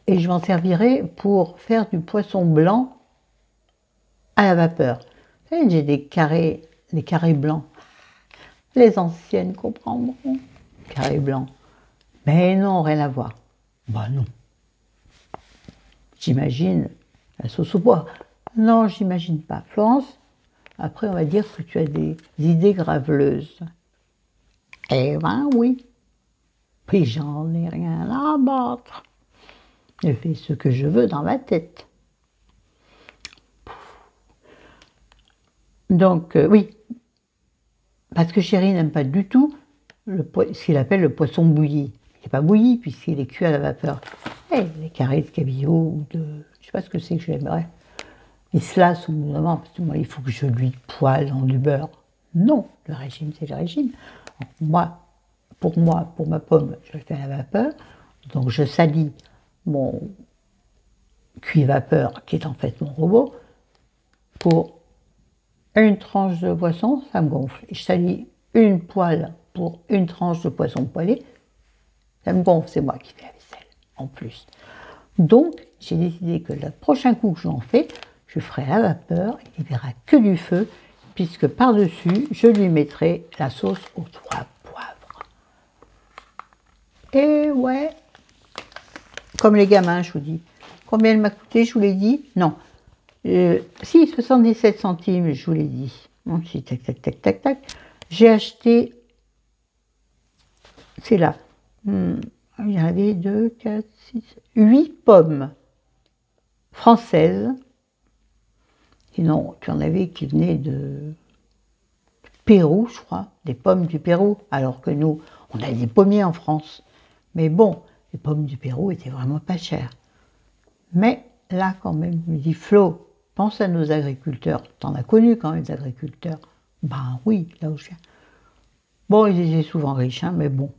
Et je m'en servirai pour faire du poisson blanc à la vapeur. J'ai des carrés blancs. Les anciennes comprendront. Carrés blancs. Mais non, rien à voir. Bah non. J'imagine la sauce au pois. Non, j'imagine pas. Florence, après on va dire que tu as des idées graveleuses. Eh ben oui. Puis j'en ai rien à battre. Je fais ce que je veux dans ma tête. Donc, oui, parce que chérie n'aime pas du tout ce qu'il appelle le poisson bouilli. Il n'est pas bouilli puisqu'il est cuit à la vapeur. Et les carrés de cabillaud ou de... Je ne sais pas ce que c'est que j'aimerais. Les slass ou moment, parce que moi, il faut que je lui poêle dans du beurre. Non, le régime, c'est le régime. Moi, pour ma pomme, je le fais à la vapeur. Donc, je salis mon cuit vapeur, qui est en fait mon robot, pour une tranche de poisson, ça me gonfle. Je salis une poêle pour une tranche de poisson poêlé, ça me gonfle, c'est moi qui fais la vaisselle, en plus. Donc, j'ai décidé que le prochain coup que j'en fais, je ferai à la vapeur, il n'y verra que du feu, puisque par-dessus, je lui mettrai la sauce aux 3 poivres. Et ouais, comme les gamins, je vous dis. Combien elle m'a coûté, je vous l'ai dit? Non. Si, 77 centimes, je vous l'ai dit. Ensuite, tac, tac, tac, tac, tac. J'ai acheté, c'est là, il y avait 2, 4, 6, 8 pommes françaises. Sinon, tu en avais qui venaient de Pérou, je crois, des pommes du Pérou, alors que nous, on a des pommiers en France. Mais bon, les pommes du Pérou étaient vraiment pas chères. Mais là, quand même, je me dis, Flo, pense à nos agriculteurs. T'en as connu quand même, les agriculteurs. Ben oui, là où je viens. Bon, ils étaient souvent riches, hein, mais bon,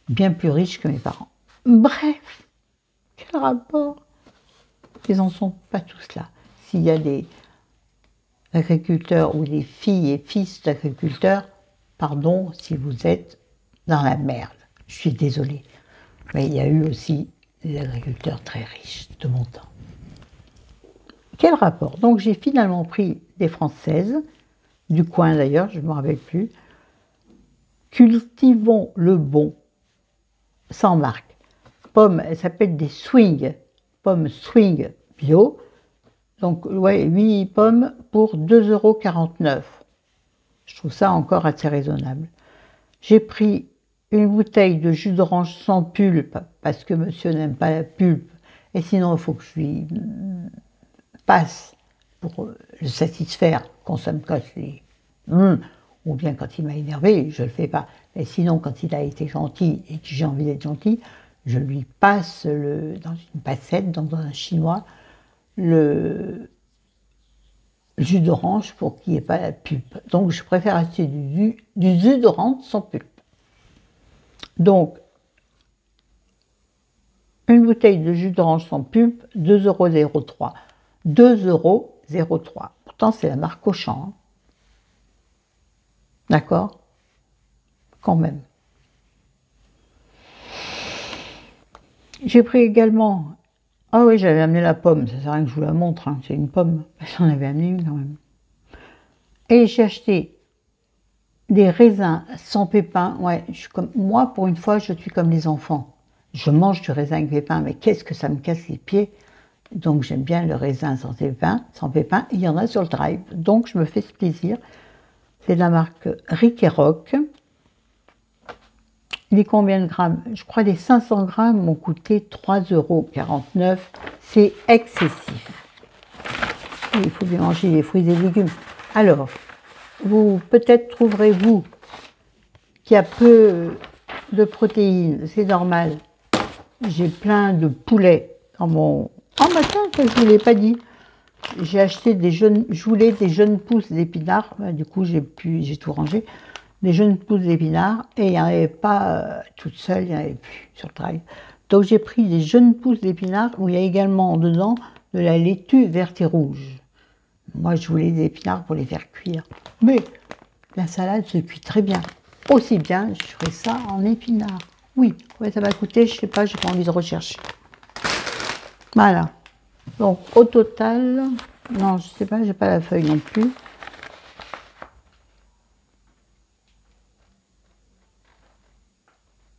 bien plus riches que mes parents. Bref, quel rapport? Ils n'en sont pas tous là. S'il y a des agriculteurs ou des filles et fils d'agriculteurs, pardon si vous êtes dans la merde. Je suis désolée. Mais il y a eu aussi des agriculteurs très riches de mon temps. Quel rapport? Donc j'ai finalement pris des françaises, du coin d'ailleurs, je ne me rappelle plus. Cultivons le bon, sans marque. Pommes, elles s'appellent des swing, pommes swing bio. Donc ouais, 8 pommes pour 2,49 €. Je trouve ça encore assez raisonnable. J'ai pris une bouteille de jus d'orange sans pulpe, parce que monsieur n'aime pas la pulpe, et sinon il faut que je lui passe pour le satisfaire quand ça me casse les... Ou bien quand il m'a énervé, je ne le fais pas. Mais sinon, quand il a été gentil et que j'ai envie d'être gentil, je lui passe dans une passette, dans un chinois, le jus d'orange pour qu'il n'y ait pas la pulpe. Donc je préfère acheter du jus d'orange sans pulpe. Donc, une bouteille de jus d'orange sans pulpe, 2,03 €. 2,03 €. Pourtant, c'est la marque Auchan. Hein. D'accord? Quand même. J'ai pris également... Ah oui, j'avais amené la pomme, ça sert à rien que je vous la montre, hein. C'est une pomme. J'en avais amené une quand même. Et j'ai acheté des raisins sans pépins. Ouais, moi, pour une fois, je suis comme les enfants. Je mange du raisin avec pépins, mais qu'est-ce que ça me casse les pieds. Donc j'aime bien le raisin sans pépins, il y en a sur le drive. Donc je me fais ce plaisir. C'est de la marque Rick et Rock. Il est combien de grammes? Je crois que les 500 grammes m'ont coûté 3,49 €. C'est excessif. Il faut bien manger les fruits et légumes. Alors, vous peut-être trouverez-vous qu'il y a peu de protéines, c'est normal. j'ai plein de poulets dans mon... Oh, matin, ça, je ne vous l'ai pas dit. J'ai acheté des jeunes, je voulais des jeunes pousses d'épinards. Du coup, j'ai tout rangé. Des jeunes pousses d'épinards. Et il n'y en avait pas toute seule, il n'y en avait plus sur le travail. Donc, j'ai pris des jeunes pousses d'épinards où il y a également dedans de la laitue verte et rouge. Moi, je voulais des épinards pour les faire cuire. Mais la salade se cuit très bien. Aussi bien, je ferai ça en épinards. Oui, ouais, ça va coûter, je sais pas, j'ai pas envie de rechercher. Voilà. Donc, au total, non, je sais pas, j'ai pas la feuille non plus.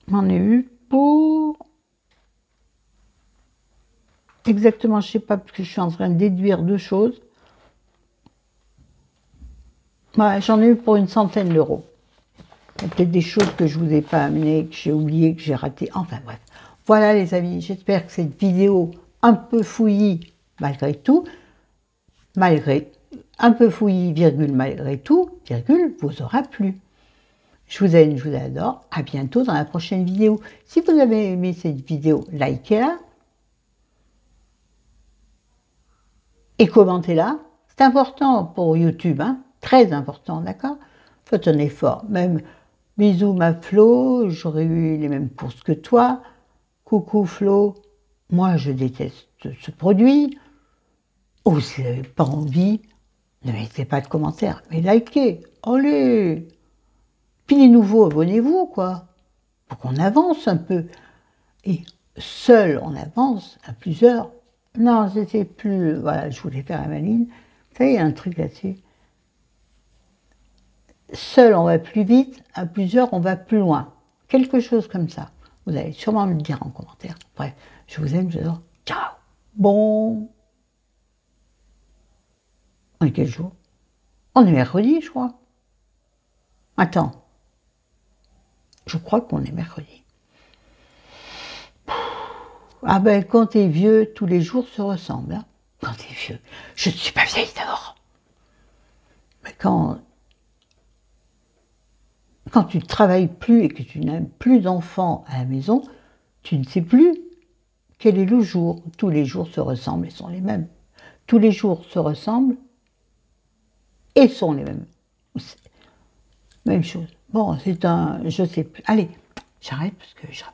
J'en ai eu pour... Exactement, je sais pas, parce que je suis en train de déduire deux choses. Ouais, j'en ai eu pour une centaine d'euros. Il y a peut-être des choses que je vous ai pas amenées, que j'ai oubliées, que j'ai ratées. Enfin bref. Voilà les amis, j'espère que cette vidéo un peu fouillie, malgré tout, un peu fouillis, virgule, malgré tout, virgule, vous aura plu. Je vous aime, je vous adore. À bientôt dans la prochaine vidéo. Si vous avez aimé cette vidéo, likez-la et commentez-la. C'est important pour YouTube, hein, très important, d'accord? Faites un effort. Même bisous ma Flo, j'aurais eu les mêmes courses que toi. Coucou Flo, moi je déteste ce produit. Ou si vous n'avez pas envie, ne mettez pas de commentaires, mais likez, allez. Puis les nouveaux, abonnez-vous, quoi, pour qu'on avance un peu. Et seul, on avance, à plusieurs. Non, c'était plus... Voilà, je voulais faire la maline. Vous savez, il y a un truc là-dessus. Seul, on va plus vite, à plusieurs, on va plus loin. Quelque chose comme ça. Vous allez sûrement me le dire en commentaire. Bref, je vous aime, j'adore. Ciao. Bon... On est quel jour? On est mercredi, je crois. Attends. Je crois qu'on est mercredi. Ah ben, quand t'es vieux, tous les jours se ressemblent. Hein. Quand t'es vieux. Je ne suis pas vieille d'abord. Mais quand tu ne travailles plus et que tu n'as plus d'enfants à la maison, tu ne sais plus quel est le jour. Tous les jours se ressemblent et sont les mêmes. Tous les jours se ressemblent et sont les mêmes. Même chose. Bon, c'est un... Je sais plus. Allez, j'arrête parce que je